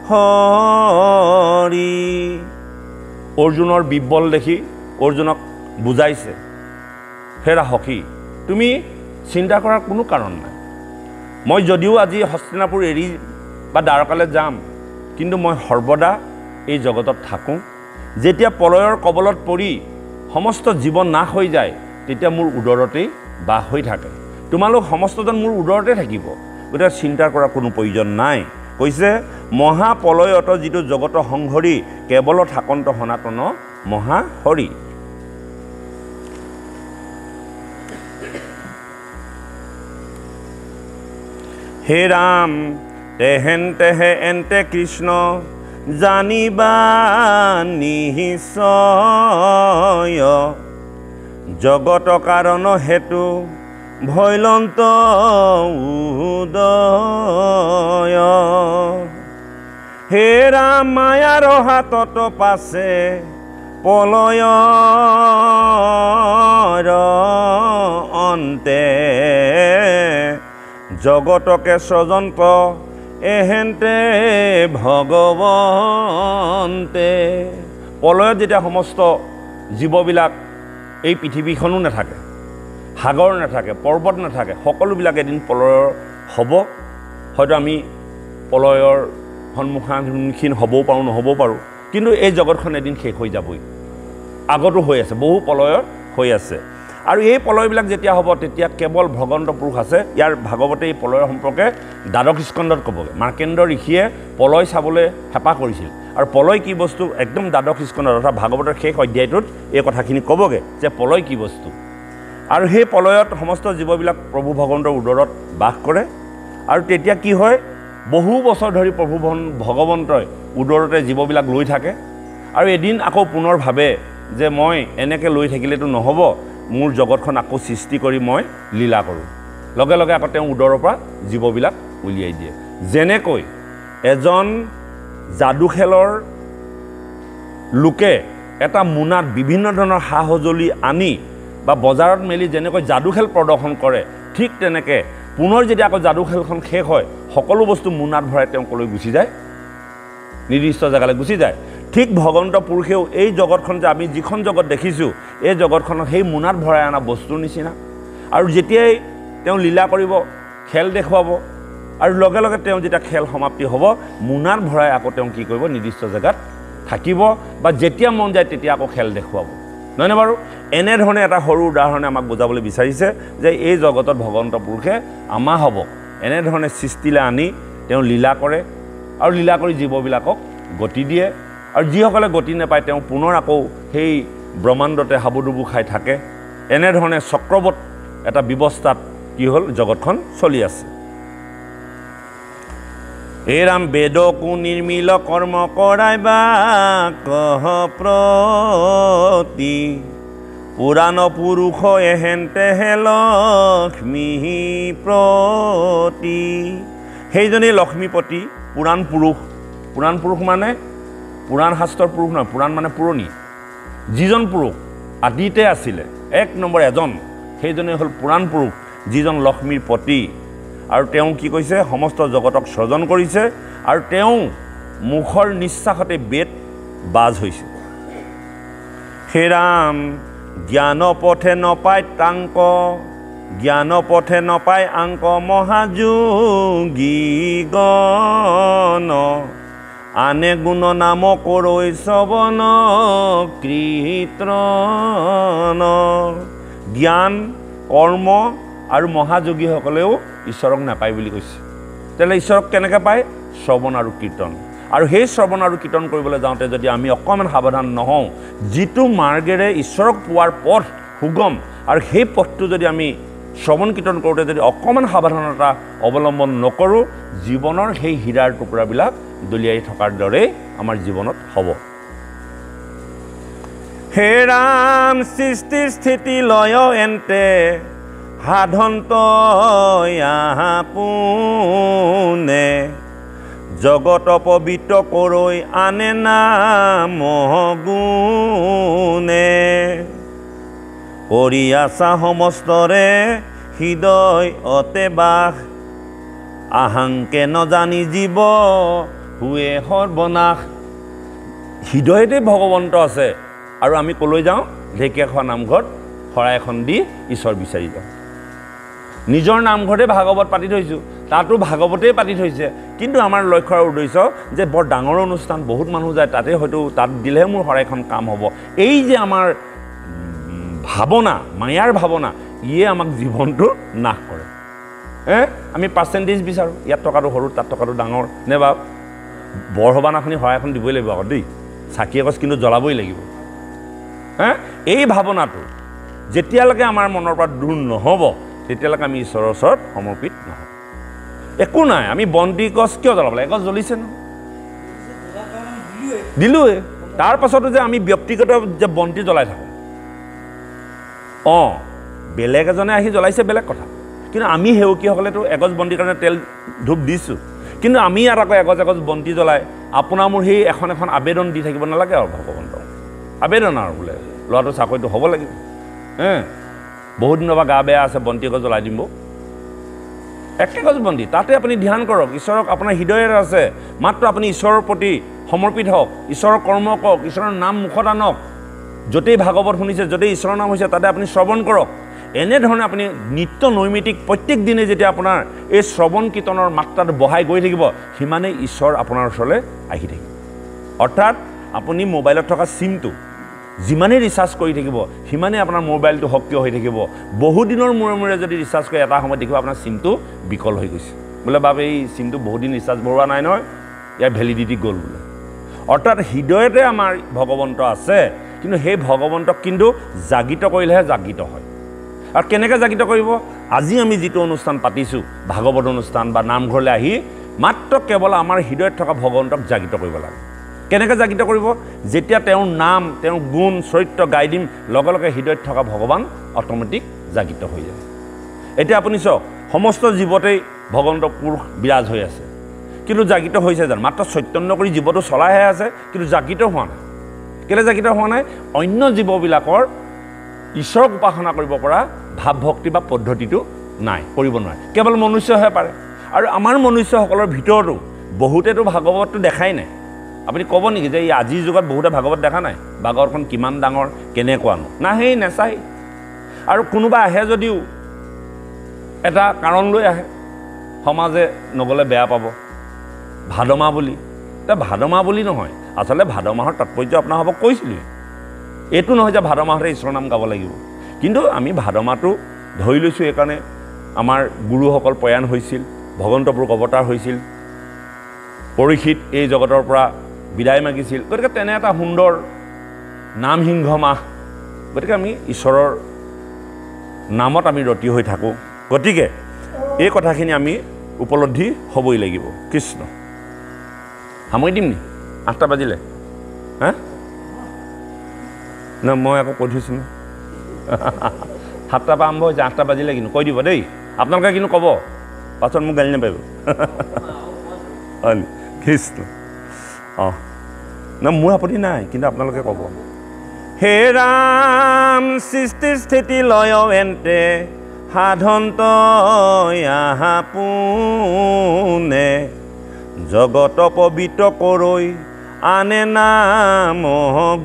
হৰি অৰ্জুনৰ বিব্বল দেখি অৰ্জুনক বুজাইছে হেৰা সখী তুমি চিন্তা কৰাৰ কোনো কাৰণ নাই মই যদিও আজি হস্তিনাপুৰ এৰি বা দ্বাৰকালৈ যাম কিন্তু মই সৰ্বদা এই জগতত থাকোঁ যেতিয়া প্ৰলয়ৰ কবলত পৰি সমস্ত জীৱন নাশ হৈ যায় তেতিয়া মোৰ উদৰতেই বাস হৈ থাকে তোমালোক সমস্তজন মোৰ উদৰতে থাকিব গতিকে চিন্তা কৰাৰ কোনো প্ৰয়োজন নাই কৈছে মহাপ্ৰলয়ত যিটো জগত সংহৰি কেৱল থাকন্ত সনাতন মহা হৰি হে ৰাম তেহে এন্তে কৃষ্ণ জানিবা নিশ্চয় জগত কাৰণ হেতু ভৈলন্ত উদয় হে ৰাম মায়াৰ হাতত পাছে প্ৰলয়ৰ অন্তে জগতকে স্বজন্ত এহেন্তে ভগৱন্তে প্ৰলয়ত যেতিয়া সমস্ত জীৱবিলাক এই পৃথিৱীখনো নাথাকে সাগৰ নাথাকে পৰ্বত নাথাকে সকলোবিলাক এদিন প্ৰলয়ৰ হ'ব হয়তো আমি প্ৰলয়ৰ সন্মুখীন হ'বও পাৰোঁ নহ'বও পাৰোঁ কিন্তু এই জগতখন এদিন শেষ হৈ যাবই আগতো হৈ আছে বহু প্ৰলয়ৰ হৈ আছে আৰু এই পলয়বিলাক যেতিয়া হ'ব তেতিয়া কেৱল ভগৱন্ত পুৰুষ আছে ইয়াৰ ভাগৱতে এই পলয়ৰ সম্পৰ্কে দ্বাদশ স্কন্ধত ক'বগৈ মাৰ্কেন্দ্ৰ ঋষিয়ে পলয় চাবলৈ হেঁপাহ কৰিছিল আৰু পলয় কি বস্তু একদম দ্বাদশ স্কন্ধত অৰ্থাৎ ভাগৱতৰ শেষ অধ্যায়টোত এই কথাখিনি ক'বগৈ যে পলয় কি বস্তু আৰু সেই পলয়ত সমস্ত জীৱবিলাক প্ৰভু ভগৱন্তৰ উদৰত বাস কৰে আৰু তেতিয়া কি হয় বহু বছৰ ধৰি প্ৰভু ভগৱন্তই উদৰতে জীৱবিলাক লৈ থাকে আৰু এদিন আকৌ পুনৰ ভাবে যে মই এনেকৈ লৈ থাকিলেতো নহ'ব মোৰ জগতখন আকৌ সৃষ্টি কৰি মই লীলা কৰোঁ লগে লগে আকৌ তেওঁ উদৰৰ পৰা জীৱবিলাক উলিয়াই দিয়ে যেনেকৈ এজন যাদু খেলৰ লোকে এটা মোনাত বিভিন্ন ধৰণৰ সা সঁজুলি আনি বা বজাৰত মেলি যেনেকৈ যাদু খেল প্ৰদৰ্শন কৰে ঠিক তেনেকৈ পুনৰ যেতিয়া আকৌ যাদু খেলখন শেষ হয় সকলো বস্তু মোনাত ভৰাই তেওঁ কলৈ গুচি যায় নিৰ্দিষ্ট জেগালৈ গুচি যায় ঠিক ভগৱন্ত পুৰুষেও এই জগতখন যে আমি যিখন জগত দেখিছোঁ এই জগতখনত সেই মোনাত ভৰাই অনা বস্তুৰ নিচিনা আৰু যেতিয়াই তেওঁ লীলা কৰিব খেল দেখুৱাব আৰু লগে লগে তেওঁ যেতিয়া খেল সমাপ্তি হ'ব মোনাত ভৰাই আকৌ তেওঁ কি কৰিব নিৰ্দিষ্ট জেগাত থাকিব বা যেতিয়া মন যায় তেতিয়া আকৌ খেল দেখুৱাব নহয়নে বাৰু এনেধৰণে এটা সৰু উদাহৰণে আমাক বুজাবলৈ বিচাৰিছে যে এই জগতত ভগৱন্ত পুৰুষে আমা হ'ব এনেধৰণে সৃষ্টিলৈ আনি তেওঁ লীলা কৰে আৰু লীলা কৰি জীৱবিলাকক গতি দিয়ে আৰু যিসকলে গতি নাপায় তেওঁ পুনৰ আকৌ সেই ব্ৰহ্মাণ্ডতে হাবুডুবু খাই থাকে এনেধৰণে চক্ৰৱত এটা ব্যৱস্থাত কি হ'ল জগতখন চলি আছে এৰাম বেদকো নিৰ্মিল কৰ্ম কৰাইবা কহ প্ৰতি পুৰাণ পুৰুষ এহেন্তেহে লক্ষ্মী প্ৰতি সেইজনেই লক্ষ্মীপতি পুৰাণ পুৰুষ মানে পুৰাণ শাস্ত্ৰৰ পুৰুষ নহয় পুৰাণ মানে পুৰণি যিজন পুৰুষ আদিতে আছিলে এক নম্বৰ এজন সেইজনে হ'ল পুৰাণ পুৰুষ যিজন লক্ষ্মীৰ পতি আৰু তেওঁ কি কৈছে সমস্ত জগতক সৃজন কৰিছে আৰু তেওঁ মুখৰ নিশ্বাসতে বেদ বাজ হৈছে হে ৰাম জ্ঞান পথে নপায় তাংক জ্ঞান পথে নপায় আংক মহাযোগী গণ আনে গুণ নাম কৰৈ শ্ৰৱণ কীৰ্তন জ্ঞান কৰ্ম আৰু মহাযোগীসকলেও ঈশ্বৰক নাপায় বুলি কৈছে তেলে ঈশ্বৰক কেনেকৈ পায় শ্ৰৱণ আৰু কীৰ্তন আৰু সেই শ্ৰৱণ আৰু কীৰ্তন কৰিবলৈ যাওঁতে যদি আমি অকণমান সাৱধান নহওঁ যিটো মাৰ্গেৰে ঈশ্বৰক পোৱাৰ পথ সুগম আৰু সেই পথটো যদি আমি শ্ৰৱণ কীৰ্তন কৰোঁতে যদি অকণমান সাৱধানতা অৱলম্বন নকৰোঁ জীৱনৰ সেই হীৰাৰ টুকুৰাবিলাক দলিয়াই থকাৰ দৰেই আমাৰ জীৱনত হ'ব হে ৰাম সৃষ্টি স্থিতি লয় এন্তে সাধন্ত পোনে জগত পবিত্ৰ কৰৈ আনে নাম গুণে কৰি আছা সমস্তৰে হৃদয় অতে বাস আহাংকে নজানি জীৱ হুৱে সৰ্বনাশ হৃদয়তে ভগৱন্ত আছে আৰু আমি কলৈ যাওঁ ঢেকীয়াখোৱা নামঘৰত শৰাই এখন দি ঈশ্বৰ বিচাৰি যাওঁ নিজৰ নামঘৰতে ভাগৱত পাতি থৈছোঁ তাতো ভাগৱতেই পাতি থৈছে কিন্তু আমাৰ লক্ষ্য আৰু উদ্দেশ্য যে বৰ ডাঙৰ অনুষ্ঠান বহুত মানুহ যায় তাতে হয়তো তাত দিলেহে মোৰ শৰাইখন কাম হ'ব এই যে আমাৰ ভাৱনা মায়াৰ ভাৱনা ইয়ে আমাক জীৱনটো নাশ কৰে আমি পাৰ্চেণ্টেজ বিচাৰোঁ ইয়াত টকাটো সৰু তাত টকাটো ডাঙৰ নে বা বৰসবাহনাখনি শৰাইখন দিবই লাগিব আকৌ দেই চাকি এগছ কিন্তু জ্বলাবই লাগিব এই ভাৱনাটো যেতিয়ালৈকে আমাৰ মনৰ পৰা দূৰ নহ'ব তেতিয়ালৈকে আমি ঈশ্বৰৰ ওচৰত সমৰ্পিত নহ'ব একো নাই আমি বন্তি গছ কিয় জ্বলাব লাগে এগছ জ্বলিছে ন দিলোৱে তাৰ পাছতো যে আমি ব্যক্তিগত যে বন্তি জ্বলাই থাকোঁ বেলেগ এজনে আহি জ্বলাইছে বেলেগ কথা কিন্তু আমি সেৱকীসকলেতো এগছ বন্তিৰ কাৰণে তেল ধূপ দিছোঁ কিন্তু আমি ইয়াত আকৌ এগছ বন্তি জ্বলাই আপোনাৰ মোৰ সেই এখন আবেদন দি থাকিব নালাগে আৰু ভগৱন্তক আবেদন আৰু বোলে ল'ৰাটো চাকৰিটো হ'ব লাগিব বহুত দিনৰ পৰা গা বেয়া আছে বন্তি এগছ জ্বলাই দিব একেগছ বন্তি তাতে আপুনি ধ্যান কৰক ঈশ্বৰক আপোনাৰ হৃদয়ত আছে মাত্ৰ আপুনি ঈশ্বৰৰ প্ৰতি সমৰ্পিত হওক ঈশ্বৰৰ কৰ্ম কৰক ঈশ্বৰৰ নাম মুখত আনক য'তেই ভাগৱত শুনিছে য'তেই ঈশ্বৰৰ নাম হৈছে তাতে আপুনি শ্ৰৱণ কৰক এনেধৰণে আপুনি নিত্য নৈমিত্তিক প্ৰত্যেক দিনে যেতিয়া আপোনাৰ এই শ্ৰৱণ কীৰ্তনৰ মাত্ৰাটো বঢ়াই গৈ থাকিব সিমানেই ঈশ্বৰ আপোনাৰ ওচৰলৈ আহি থাকিব অৰ্থাৎ আপুনি মোবাইলত থকা চিমটো যিমানেই ৰিচাৰ্জ কৰি থাকিব সিমানেই আপোনাৰ মোবাইলটো সক্ৰিয় হৈ থাকিব বহুদিনৰ মূৰে মূৰে যদি ৰিচাৰ্জ কৰে এটা সময়ত দেখিব আপোনাৰ চিমটো বিকল হৈ গৈছে বোলে বাবে এই চিমটো বহুদিন ৰিচাৰ্জ ভৰোৱা নাই নহয় ইয়াৰ ভেলিডিটি গ'ল বোলে অৰ্থাৎ হৃদয়তে আমাৰ ভগৱন্ত আছে কিন্তু সেই ভগৱন্তক কিন্তু জাগিত কৰিলেহে জাগিত হয় আৰু কেনেকৈ জাগিত কৰিব আজি আমি যিটো অনুষ্ঠান পাতিছোঁ ভাগৱত অনুষ্ঠান বা নামঘৰলৈ আহি মাত্ৰ কেৱল আমাৰ হৃদয়ত থকা ভগৱন্তক জাগিত কৰিব লাগে কেনেকৈ জাগিত কৰিব যেতিয়া তেওঁৰ নাম তেওঁৰ গুণ চৰিত্ৰ গাই দিম লগে লগে হৃদয়ত থকা ভগৱান অট'মেটিক জাগিত হৈ যায় এতিয়া আপুনি চাওক সমস্ত জীৱতেই ভগৱন্ত পুৰুষ বিৰাজ হৈ আছে কিন্তু জাগিত হৈছে জানো মাত্ৰ চৈতন্য কৰি জীৱটো চলাইহে আছে কিন্তু জাগিত হোৱা নাই কেলৈ জাগিত হোৱা নাই অন্য জীৱবিলাকৰ ঈশ্বৰক উপাসনা কৰিব পৰা ভাৱ ভক্তি বা পদ্ধতিটো নাই কৰিব নোৱাৰে কেৱল মনুষ্যহে পাৰে আৰু আমাৰ মনুষ্যসকলৰ ভিতৰতো বহুতেতো ভাগৱতটো দেখাই নাই আপুনি ক'ব নেকি যে এই আজিৰ যুগত বহুতে ভাগৱত দেখা নাই ভাগৱতখন কিমান ডাঙৰ কেনেকুৱানো নাহেই নেচাই আৰু কোনোবা আহে যদিও এটা কাৰণ লৈ আহে সমাজে নগ'লে বেয়া পাব ভাদ মাহ বুলি এতিয়া ভাদ মাহ বুলি নহয় আচলতে ভাদ মাহৰ তাৎপৰ্য আপোনাৰ হ'ব কৈছিলোঁ এইটো নহয় যে ভাদ মাহতে ঈশ্বৰৰ নাম গাব লাগিব কিন্তু আমি ভাদ মাহটো ধৰি লৈছোঁ এইকাৰণে আমাৰ গুৰুসকল প্ৰয়াণ হৈছিল ভগৱন্ত পুৰুষ অৱতাৰ হৈছিল পৰীক্ষিত এই জগতৰ পৰা বিদায় মাগিছিল গতিকে তেনে এটা সুন্দৰ নামসিংহ মাহ গতিকে আমি ঈশ্বৰৰ নামত আমি ৰতি হৈ থাকোঁ গতিকে এই কথাখিনি আমি উপলব্ধি হ'বই লাগিব কৃষ্ণ সামৰি দিম নি 8টা বাজিলে হা ন মই আকৌ কৈ থৈছোঁ 7টাৰ পৰা আৰম্ভ হৈছে 8টা বাজিলে কিন্তু কৈ দিব দেই আপোনালোকে কিন্তু ক'ব পাছত মোক গালি নাপাৰিব হয় কৃষ্ণ অঁ না মোৰ আপত্তি নাই কিন্তু আপোনালোকে ক'ব হে ৰাম সৃষ্টি স্থিতি লয় এন্তে সাধন্ত পোনে জগত পবিত্ৰ কৰৈ আনে নাম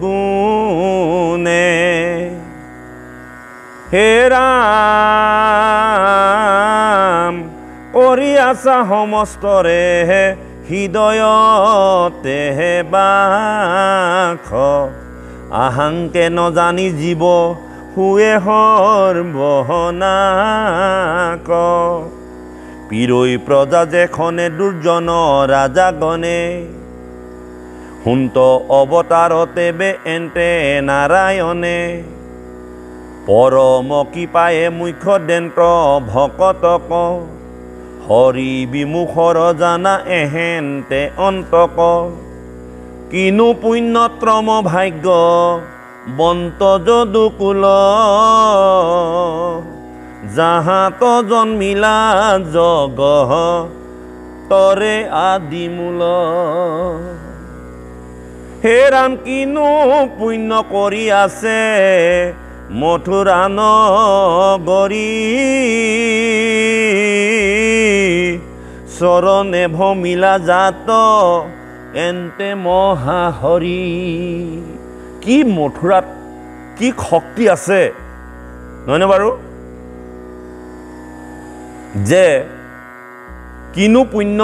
গুণে হে ৰাম কৰি আছা সমস্তৰে হৃদয়তে বাস আহাংকে নজানি জীৱ শুৱে সৰ্বনাক পিৰৈ প্ৰজা যেখনে দুৰ্জন ৰাজাগণে সুন্ত অৱতাৰতে বে এন্তে নাৰায়ণে পৰম কৃপায়ে মুখ্য দেন্ত ভকতক হৰি বিমুখৰ জানা এহেন্তে অন্তক কিনো পুণ্যত্ৰম ভাগ্য বন্ত যদুকুল যাহাত জন্মিলা জগ তৰে আদিমূল হে ৰাম কিনো পুণ্য কৰি আছে মথুৰা নগৰী চৰণে ভমিলা জাত এন্তে মহাহৰি কি মথুৰাত কি শক্তি আছে নহয়নে বাৰু যে কিনো পুণ্য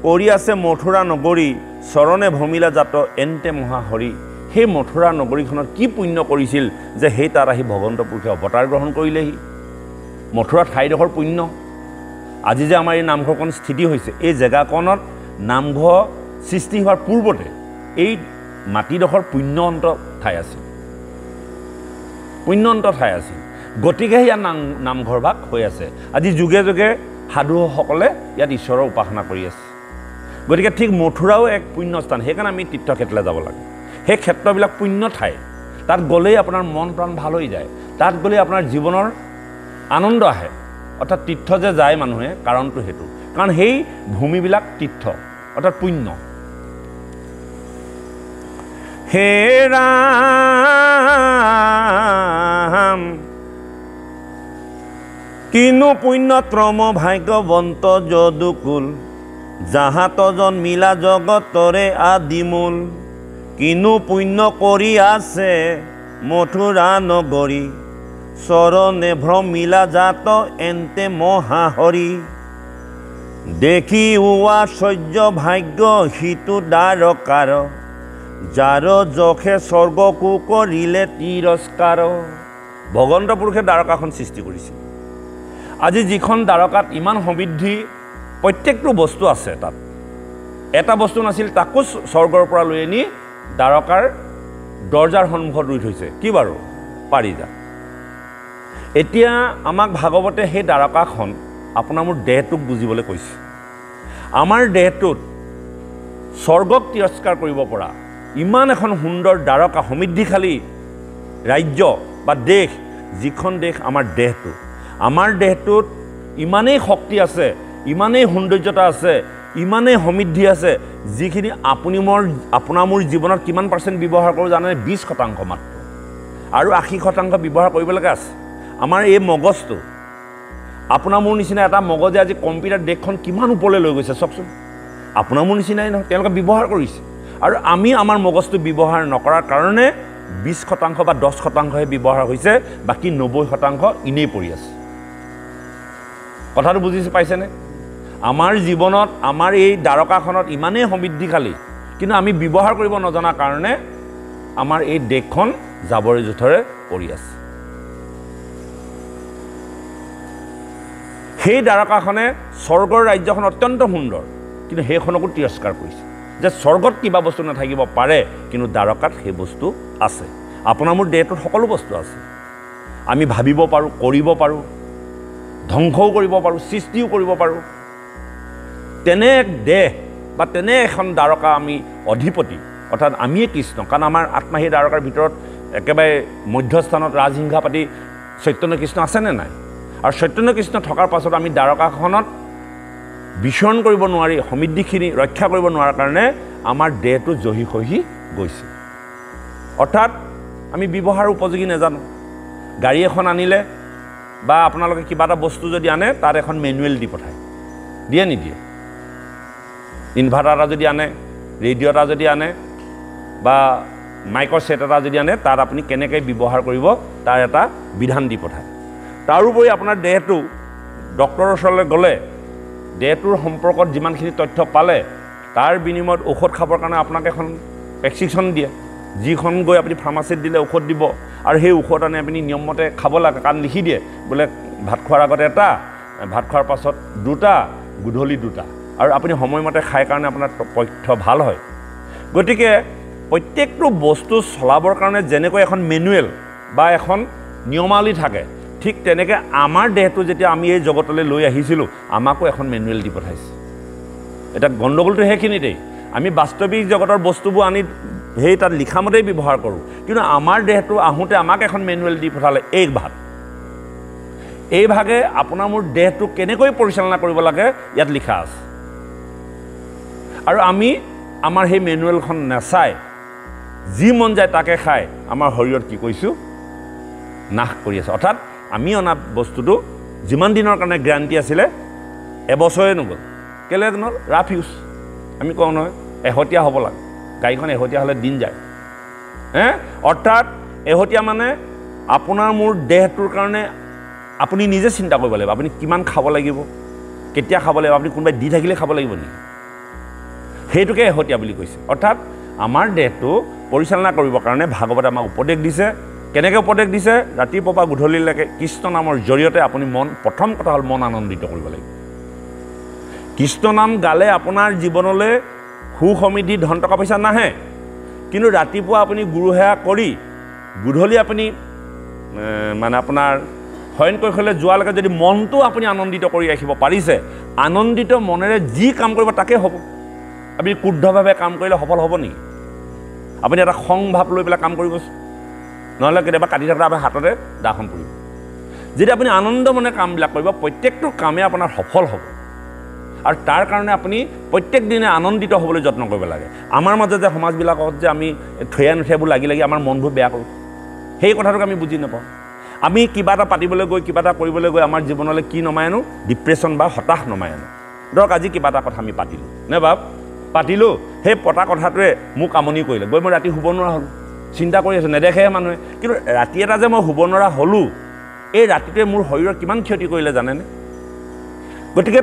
কৰি আছে মথুৰা নগৰী চৰণে ভমিলা জাত এন্তে মহাহৰি সেই মথুৰা নগৰীখনত কি পুণ্য কৰিছিল যে সেই তাত আহি ভগৱন্ত পুৰুষে অৱতাৰ গ্ৰহণ কৰিলেহি মথুৰা ঠাইডোখৰ পুণ্য আজি যে আমাৰ এই নামঘৰখন স্থিতি হৈছে এই জেগাকণত নামঘৰ সৃষ্টি হোৱাৰ পূৰ্বতে এই মাটিডোখৰ পুণ্যন্ত ঠাই আছিল গতিকে ইয়াত নামঘৰ ভাগ হৈ আছে আজি যুগে যুগে সাধুসকলে ইয়াত ঈশ্বৰৰ উপাসনা কৰি আছে গতিকে ঠিক মথুৰাও এক পুণ্যস্থান সেইকাৰণে আমি তীৰ্থক্ষেত্ৰলৈ যাব লাগে সেই ক্ষেত্ৰবিলাক পুণ্য ঠাই তাত গ'লেই আপোনাৰ মন প্ৰাণ ভাল হৈ যায় তাত গ'লেই আপোনাৰ জীৱনৰ আনন্দ আহে অৰ্থাৎ তীৰ্থ যে যায় মানুহে কাৰণটো সেইটো কাৰণ সেই ভূমিবিলাক তীৰ্থ অৰ্থাৎ পুণ্য হে ৰাম কিনো পুণ্যত্ৰম ভাগ্যৱন্ত যদুকুল যাহাত জন্মিলা জগতৰে আদিমূল কিনো পুণ্য কৰি আছে মথুৰা নগৰী চৰণে ভ্ৰমিলা জাত এন্তে মহাহৰি দেখি উৱা সহ্য ভাগ্য সিটো দ্বাৰকাৰ যাৰ যখে স্বৰ্গকো কৰিলে তিৰস্কাৰ ভগৱন্ত পুৰুষে দ্বাৰকাখন সৃষ্টি কৰিছিল আজি যিখন দ্বাৰকাত ইমান সমৃদ্ধি প্ৰত্যেকটো বস্তু আছে তাত এটা বস্তু নাছিল তাকো স্বৰ্গৰ পৰা লৈ আনি দ্বাৰকাৰ দৰ্জাৰ সন্মুখত ৰুই থৈছে কি বাৰু পাৰিজাত এতিয়া আমাক ভাগৱতে সেই দ্বাৰকাখন আপোনাৰ মোৰ দেহটোক বুজিবলৈ কৈছে আমাৰ দেহটোত স্বৰ্গক তিৰস্কাৰ কৰিব পৰা ইমান এখন সুন্দৰ দ্বাৰকা সমৃদ্ধিশালী ৰাজ্য বা দেশ যিখন দেশ আমাৰ দেহটো আমাৰ দেহটোত ইমানেই শক্তি আছে ইমানেই সৌন্দৰ্যতা আছে ইমানেই সমৃদ্ধি আছে যিখিনি আপোনাৰ মোৰ জীৱনত কিমান পাৰ্চেণ্ট ব্যৱহাৰ কৰোঁ জানে 20% মাত্ৰ আৰু 80% ব্যৱহাৰ কৰিবলগা আছে আমাৰ এই মগজটো আপোনাৰ মোৰ নিচিনা এটা মগজে আজি কম্পিউটাৰ দেশখন কিমান ওপৰলৈ লৈ গৈছে চাওকচোন আপোনাৰ মোৰ নিচিনাই নহয় তেওঁলোকে ব্যৱহাৰ কৰিছে আৰু আমি আমাৰ মগজটো ব্যৱহাৰ নকৰাৰ কাৰণে 20% বা 10%হে ব্যৱহাৰ হৈছে বাকী 90% ইনেই পৰি আছে কথাটো বুজি পাইছেনে আমাৰ জীৱনত আমাৰ এই দ্বাৰকাখনত ইমানেই সমৃদ্ধিশালী কিন্তু আমি ব্যৱহাৰ কৰিব নজনাৰ কাৰণে আমাৰ এই দেশখন জাবৰে জোথৰে পৰি আছে সেই দ্বাৰকাখনে স্বৰ্গৰ ৰাজ্যখন অত্যন্ত সুন্দৰ কিন্তু সেইখনকো তিৰস্কাৰ কৰিছে যে স্বৰ্গত কিবা বস্তু নাথাকিব পাৰে কিন্তু দ্বাৰকাত সেই বস্তু আছে আপোনাৰ মোৰ দেহটোত সকলো বস্তু আছে আমি ভাবিব পাৰোঁ কৰিব পাৰোঁ ধ্বংসও কৰিব পাৰোঁ সৃষ্টিও কৰিব পাৰোঁ তেনে এক দেহ বা তেনে এখন দ্বাৰকা আমি অধিপতি অৰ্থাৎ আমিয়ে কৃষ্ণ কাৰণ আমাৰ আত্মা সেই দ্বাৰকাৰ ভিতৰত একেবাৰে মধ্যস্থানত ৰাজসিংহা পাতি চৈতন্য কৃষ্ণ আছেনে নাই আৰু চৈতন্য কৃষ্ণ থকাৰ পাছত আমি দ্বাৰকাখনত বিচৰণ কৰিব নোৱাৰি সমৃদ্ধিখিনি ৰক্ষা কৰিব নোৱাৰাৰ কাৰণে আমাৰ দেহটো জহি খহি গৈছে অৰ্থাৎ আমি ব্যৱহাৰ উপযোগী নাজানো গাড়ী এখন আনিলে বা আপোনালোকে কিবা এটা বস্তু যদি আনে তাত এখন মেনুৱেল দি পঠায় দিয়ে নিদিয়ে ইনভাৰ্টাৰ এটা যদি আনে ৰেডিঅ' এটা যদি আনে বা মাইকৰ ছেট এটা যদি আনে তাত আপুনি কেনেকৈ ব্যৱহাৰ কৰিব তাৰ এটা বিধান দি পঠায় তাৰোপৰি আপোনাৰ দেহটো ডক্টৰৰ ওচৰলৈ গ'লে দেহটোৰ সম্পৰ্কত যিমানখিনি তথ্য পালে তাৰ বিনিময়ত ঔষধ খাবৰ কাৰণে আপোনাক এখন প্ৰেছক্ৰিপশ্যন দিয়ে যিখন গৈ আপুনি ফাৰ্মাচীত দিলে ঔষধ দিব আৰু সেই ঔষধ আনি আপুনি নিয়মমতে খাব লাগে কাৰণ লিখি দিয়ে বোলে ভাত খোৱাৰ আগতে এটা ভাত খোৱাৰ পাছত দুটা গধূলি দুটা আৰু আপুনি সময়মতে খাই কাৰণে আপোনাৰ তথ্য ভাল হয় গতিকে প্ৰত্যেকটো বস্তু চলাবৰ কাৰণে যেনেকৈ এখন মেনুৱেল বা এখন নিয়মাৱলী থাকে ঠিক তেনেকৈ আমাৰ দেহটো যেতিয়া আমি এই জগতলৈ লৈ আহিছিলোঁ আমাকো এখন মেনুৱেল দি পঠাইছে এটা গণ্ডগোলটো সেইখিনিতেই আমি বাস্তৱিক জগতৰ বস্তুবোৰ আনি সেই তাত লিখামতেই ব্যৱহাৰ কৰোঁ কিন্তু আমাৰ দেহটো আহোঁতে আমাক এখন মেনুৱেল দি পঠালে এই ভাগে আপোনাৰ মোৰ দেহটো কেনেকৈ পৰিচালনা কৰিব লাগে ইয়াত লিখা আছে আৰু আমি আমাৰ সেই মেনুৱেলখন নাচাই যি মন যায় তাকে খাই আমাৰ শৰীৰত কি কৈছোঁ নাশ কৰি আছে অৰ্থাৎ আমি অনা বস্তুটো যিমান দিনৰ কাৰণে গ্যাৰাণ্টি আছিলে এবছৰে নগ'ল কেলৈ নগ'ল ৰাফ ইউজ আমি কওঁ নহয় এহতীয়া হ'ব লাগে গাড়ীখন এহতীয়া হ'লে দিন যায় অৰ্থাৎ এহতীয়া মানে আপোনাৰ মোৰ দেহটোৰ কাৰণে আপুনি নিজে চিন্তা কৰিব লাগিব আপুনি কিমান খাব লাগিব কেতিয়া খাব লাগিব আপুনি কোনোবাই দি থাকিলে খাব লাগিব নেকি সেইটোকে এহতীয়া বুলি কৈছে অৰ্থাৎ আমাৰ দেহটো পৰিচালনা কৰিবৰ কাৰণে ভাগৱতে আমাক উপদেশ দিছে কেনেকৈ উপদেশ দিছে ৰাতিপুৱা পৰা গধূলিলৈকে কৃষ্ণ নামৰ জৰিয়তে আপুনি প্ৰথম কথা হ'ল মন আনন্দিত কৰিব লাগিব কৃষ্ণ নাম গালে আপোনাৰ জীৱনলৈ সু সমৃদ্ধি ধন টকা পইচা নাহে কিন্তু ৰাতিপুৱা আপুনি গুৰু সেৱা কৰি গধূলি আপুনি মানে আপোনাৰ শয়ন কক্ষলৈ যোৱালৈকে যদি মনটো আপুনি আনন্দিত কৰি ৰাখিব পাৰিছে আনন্দিত মনেৰে যি কাম কৰিব তাকে হ'ব আপুনি ক্ৰুদ্ধভাৱে কাম কৰিলে সফল হ'ব নেকি আপুনি এটা খং ভাৱ লৈ পেলাই কাম কৰিবচোন নহ'লে কেতিয়াবা কাটি থাকোঁতে আপোনাৰ হাততে দাখন পৰিব যদি আপুনি আনন্দ মনে কামবিলাক কৰিব প্ৰত্যেকটো কামে আপোনাৰ সফল হ'ব আৰু তাৰ কাৰণে আপুনি প্ৰত্যেক দিনে আনন্দিত হ'বলৈ যত্ন কৰিব লাগে আমাৰ মাজত যে সমাজবিলাকত যে আমি থৈয়া নুঠিয়াবোৰ লাগি আমাৰ মনবোৰ বেয়া কৰোঁ সেই কথাটোক আমি বুজি নাপাওঁ আমি কিবা এটা পাতিবলৈ গৈ কিবা এটা কৰিবলৈ গৈ আমাৰ জীৱনলৈ কি নমাই আনো ডিপ্ৰেশ্যন বা হতাশ নমাই আনো ধৰক আজি কিবা এটা কথা আমি পাতিলোঁ নে বাপ পাতিলোঁ সেই পতা কথাটোৱে মোক আমনি কৰিলে গৈ মই ৰাতি শুব নোৱাৰা হ'লোঁ চিন্তা কৰি আছোঁ নেদেখেহে মানুহে কিন্তু ৰাতি এটা যে মই শুব নোৱাৰা হ'লোঁ এই ৰাতিটোৱে মোৰ শৰীৰৰ কিমান ক্ষতি কৰিলে জানেনে গতিকে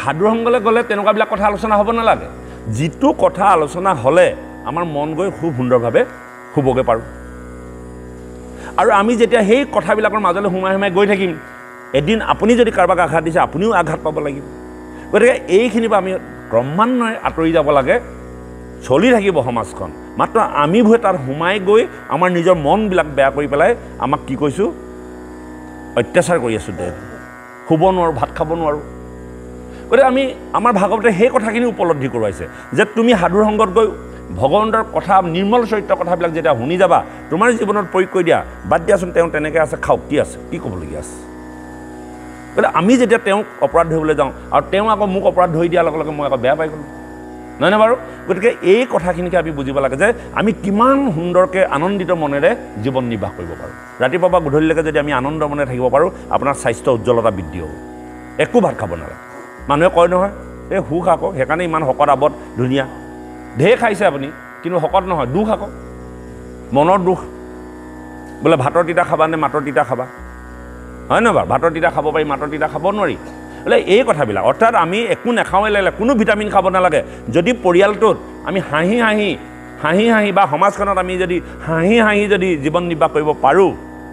সাধু সংগলৈ গ'লে তেনেকুৱাবিলাক কথা আলোচনা হ'ব নালাগে যিটো কথা আলোচনা হ'লে আমাৰ মন গৈ খুব সুন্দৰভাৱে শুবগৈ পাৰোঁ আৰু আমি যেতিয়া সেই কথাবিলাকৰ মাজলৈ সোমাই সোমাই গৈ থাকিম এদিন আপুনি যদি কাৰোবাক আঘাত দিছে আপুনিও আঘাত পাব লাগিব গতিকে এইখিনিৰ পৰা আমি ক্ৰমান্বয়ে আঁতৰি যাব লাগে চলি থাকিব সমাজখন মাত্ৰ আমি ভুৱে তাত সোমাই গৈ আমাৰ নিজৰ মনবিলাক বেয়া কৰি পেলাই আমাক কি কৈছোঁ অত্যাচাৰ কৰি আছোঁ দে শুব নোৱাৰোঁ ভাত খাব নোৱাৰোঁ গতিকে আমি আমাৰ ভাগৱতে সেই কথাখিনি উপলব্ধি কৰোৱাইছে যে তুমি সাধুৰ সংগত গৈ ভগৱন্তৰ কথা নিৰ্মল চৰিত্ৰৰ কথাবিলাক যেতিয়া শুনি যাবা তোমাৰ জীৱনত প্ৰয়োগ কৰি দিয়া বাদ দিয়াচোন তেওঁ তেনেকৈ আছে খাওক কি আছে কি ক'বলগীয়া আছে গতিকে আমি যেতিয়া তেওঁক অপৰাধ ধৰিবলৈ যাওঁ আৰু তেওঁ আকৌ মোক অপৰাধ ধৰি দিয়াৰ লগে লগে মই আকৌ বেয়া পাই গ'লোঁ নহয়নে বাৰু গতিকে এই কথাখিনিকে আমি বুজিব লাগে যে আমি কিমান সুন্দৰকৈ আনন্দিত মনেৰে জীৱন নিৰ্বাহ কৰিব পাৰোঁ ৰাতিপুৱা বা গধূলিলৈকে যদি আমি আনন্দ মনেৰে থাকিব পাৰোঁ আপোনাৰ স্বাস্থ্য উজ্জ্বলতা বৃদ্ধি হ'ব একো ভাত খাব নালাগে মানুহে কয় নহয় এই সুখ আকৌ সেইকাৰণে ইমান শকত আৱত ধুনীয়া ঢেৰ খাইছে আপুনি কিন্তু শকত নহয় দুখ আকৌ মনৰ দুখ বোলে ভাতৰ তিতা খাবা নে মাতৰ তিতা খাবা হয় নহয় বাৰু ভাতৰ তিতা খাব পাৰি মাতৰ তিতা খাব নোৱাৰি বোলে এই কথাবিলাক অৰ্থাৎ আমি একো নাখাওঁৱে লাগিলে কোনো ভিটামিন খাব নালাগে যদি পৰিয়ালটোত আমি হাঁহি হাঁহি বা সমাজখনত আমি যদি হাঁহি যদি জীৱন নিৰ্বাহ কৰিব পাৰোঁ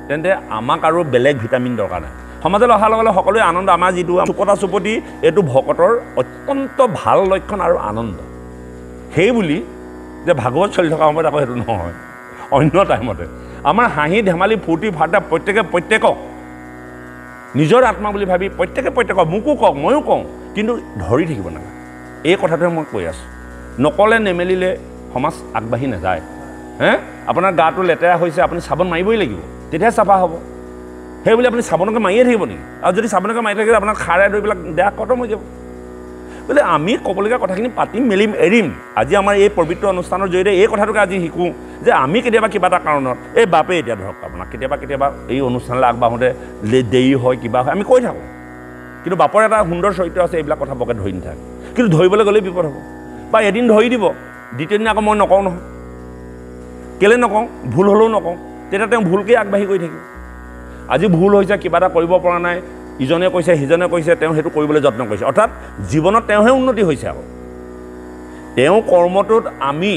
তেন্তে আমাক আৰু বেলেগ ভিটামিন দৰকাৰ নাই সমাজলৈ অহাৰ লগে লগে সকলোৱে আনন্দ আমাৰ যিটো চুপতা চুপতি এইটো ভকতৰ অত্যন্ত ভাল লক্ষণ আৰু আনন্দ সেই বুলি যে ভাগৱত চলি থকা সময়ত আকৌ সেইটো নহয় অন্য টাইমতে আমাৰ হাঁহি ধেমালি ফূৰ্তি ফাৰ্তা প্ৰত্যেকক নিজৰ আত্মা বুলি ভাবি প্ৰত্যেকক মোকো কওক ময়ো কওঁ কিন্তু ধৰি থাকিব নালাগে এই কথাটোৱে মই কৈ আছোঁ নকলে নেমেলিলে সমাজ আগবাঢ়ি নাযায় আপোনাৰ গাটো লেতেৰা হৈছে আপুনি চাবোন মাৰিবই লাগিব তেতিয়াহে চাফা হ'ব সেই বুলি আপুনি চাবোনকে মাৰিয়ে থাকিব নেকি আৰু যদি চাবোনকে মাৰি থাকিলে আপোনাৰ খাৰে দৈবিলাক দেহ খতম হৈ যাব বোলে আমি ক'বলগীয়া কথাখিনি পাতিম মেলিম এৰিম আজি আমাৰ এই পবিত্ৰ অনুষ্ঠানৰ জৰিয়তে এই কথাটোকে আজি শিকোঁ যে আমি কেতিয়াবা কিবা এটা কাৰণত এই বাপে এতিয়া ধৰক আপোনাক কেতিয়াবা এই অনুষ্ঠানলৈ আগবাঢ়োঁতে দেৰি হয় কিবা হয় আমি কৈ থাকোঁ কিন্তু বাপৰ এটা সুন্দৰ চৰিত্ৰ আছে এইবিলাক কথা বৰকৈ ধৰি নাথাকে কিন্তু ধৰিবলৈ গ'লেই বিপদ হ'ব বা এদিন ধৰি দিব দ্বিতীয় দিন আকৌ মই নকওঁ নহয় কেলৈ নকওঁ ভুল হ'লেও নকওঁ তেতিয়া তেওঁ ভুলকৈ আগবাঢ়ি গৈ থাকিব আজি ভুল হৈছে কিবা এটা কৰিব পৰা নাই ইজনে কৈছে সিজনে কৈছে তেওঁ সেইটো কৰিবলৈ যত্ন কৰিছে অৰ্থাৎ জীৱনত তেওঁহে উন্নতি হৈছে আকৌ তেওঁ কৰ্মটোত আমি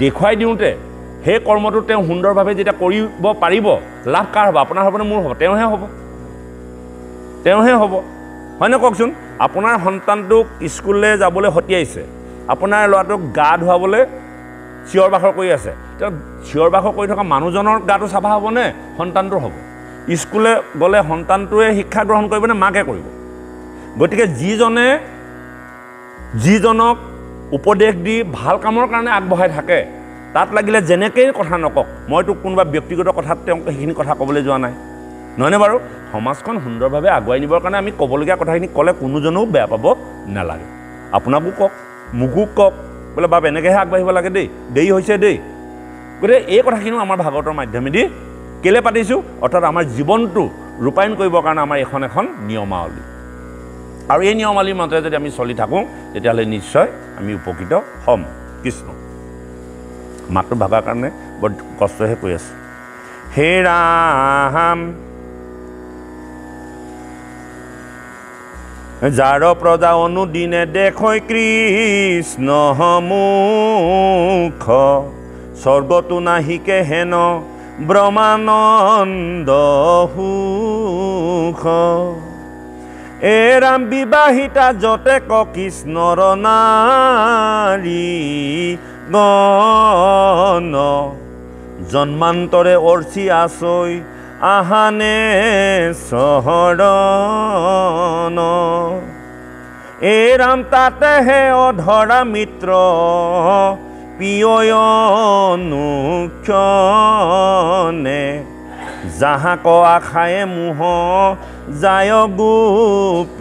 দেখুৱাই দিওঁতে সেই কৰ্মটোত তেওঁ সুন্দৰভাৱে যেতিয়া কৰিব পাৰিব লাভ কাৰ হ'ব আপোনাৰ হ'বনে মোৰ হ'ব তেওঁহে হ'ব হয়নে কওকচোন আপোনাৰ সন্তানটোক স্কুললৈ যাবলৈ সতিয়াইছে আপোনাৰ ল'ৰাটোক গা ধুৱাবলৈ চিঞৰ বাখৰ কৰি আছে তেওঁ চিঞৰ বাখৰ কৰি থকা মানুহজনৰ গাটো চাফা হ'বনে সন্তানটোৰ হ'ব স্কুলে গ'লে সন্তানটোৱে শিক্ষা গ্ৰহণ কৰিবনে মাকে কৰিব গতিকে যিজনক উপদেশ দি ভাল কামৰ কাৰণে আগবঢ়াই থাকে তাত লাগিলে যেনেকেই কথা নকওক মইতো কোনোবা ব্যক্তিগত কথাত তেওঁক সেইখিনি কথা ক'বলৈ যোৱা নাই নহয়নে বাৰু সমাজখন সুন্দৰভাৱে আগুৱাই নিবৰ কাৰণে আমি ক'বলগীয়া কথাখিনি ক'লে কোনোজনেও বেয়া পাব নালাগে আপোনাকো কওক মোকো কওক বোলে বাপ এনেকৈহে আগবাঢ়িব লাগে দেৰি হৈছে গতিকে এই কথাখিনিও আমাৰ ভাগৱতৰ মাধ্যমেদি কেলৈ পাতিছোঁ অৰ্থাৎ আমাৰ জীৱনটো ৰূপায়ণ কৰিবৰ কাৰণে আমাৰ এখন নিয়মাৱলী আৰু এই নিয়মাৱলীৰ মতে যদি আমি চলি থাকোঁ তেতিয়াহ'লে নিশ্চয় আমি উপকৃত হ'ম কৃষ্ণ মাতটো ভাগাৰ কাৰণে বৰ কষ্টহে কৈ আছোঁ হে ৰাম যাৰ প্ৰজা অনুদিনে দেখৈ কৃষ্ণ মুখ স্বৰ্গতো নাহিকে হেন ব্ৰহ্মানন্দ সুখ এ ৰাম বিবাহিতা যতে কৃষ্ণৰ নাৰী গণ জন্মান্তৰে অৰ্চি আছৈ আহানে চহৰণ এ ৰাম তাতেহে অধৰা মিত্ৰ পিয়নুক্ষণে যাহাক আশায়ে মোহ যায় গোপীগণে